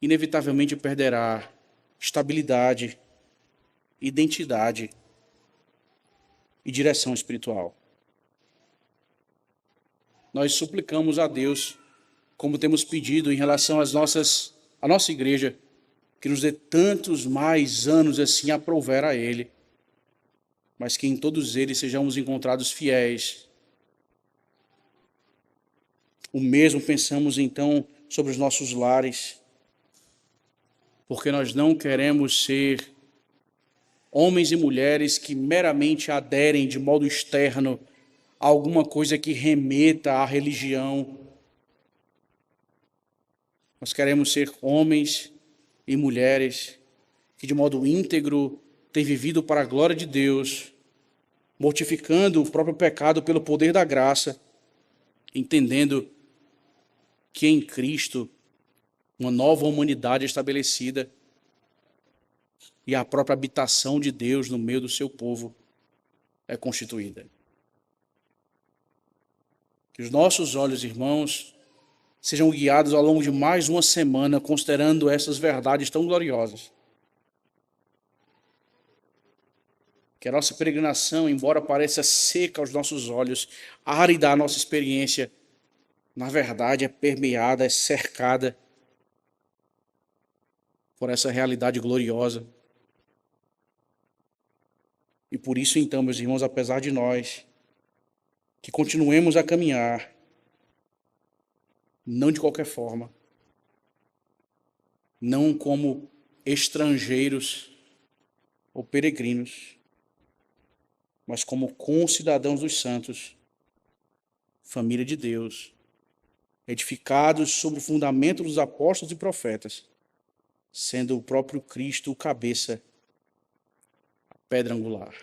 inevitavelmente perderá estabilidade, identidade e direção espiritual. Nós suplicamos a Deus, como temos pedido em relação à nossa igreja, que nos dê tantos mais anos assim aprouver a Ele, mas que em todos eles sejamos encontrados fiéis. O mesmo pensamos então sobre os nossos lares, porque nós não queremos ser homens e mulheres que meramente aderem de modo externo a alguma coisa que remeta à religião. Nós queremos ser homens e mulheres que de modo íntegro têm vivido para a glória de Deus, mortificando o próprio pecado pelo poder da graça, entendendo que em Cristo uma nova humanidade é estabelecida e a própria habitação de Deus no meio do seu povo é constituída. Que os nossos olhos, irmãos, sejam guiados ao longo de mais uma semana, considerando essas verdades tão gloriosas. Que a nossa peregrinação, embora pareça seca aos nossos olhos, árida à nossa experiência, na verdade é permeada, é cercada por essa realidade gloriosa. E por isso, então, meus irmãos, apesar de nós, que continuemos a caminhar, não de qualquer forma, não como estrangeiros ou peregrinos, mas como concidadãos dos santos, família de Deus, edificados sobre o fundamento dos apóstolos e profetas, sendo o próprio Cristo o cabeça, a pedra angular.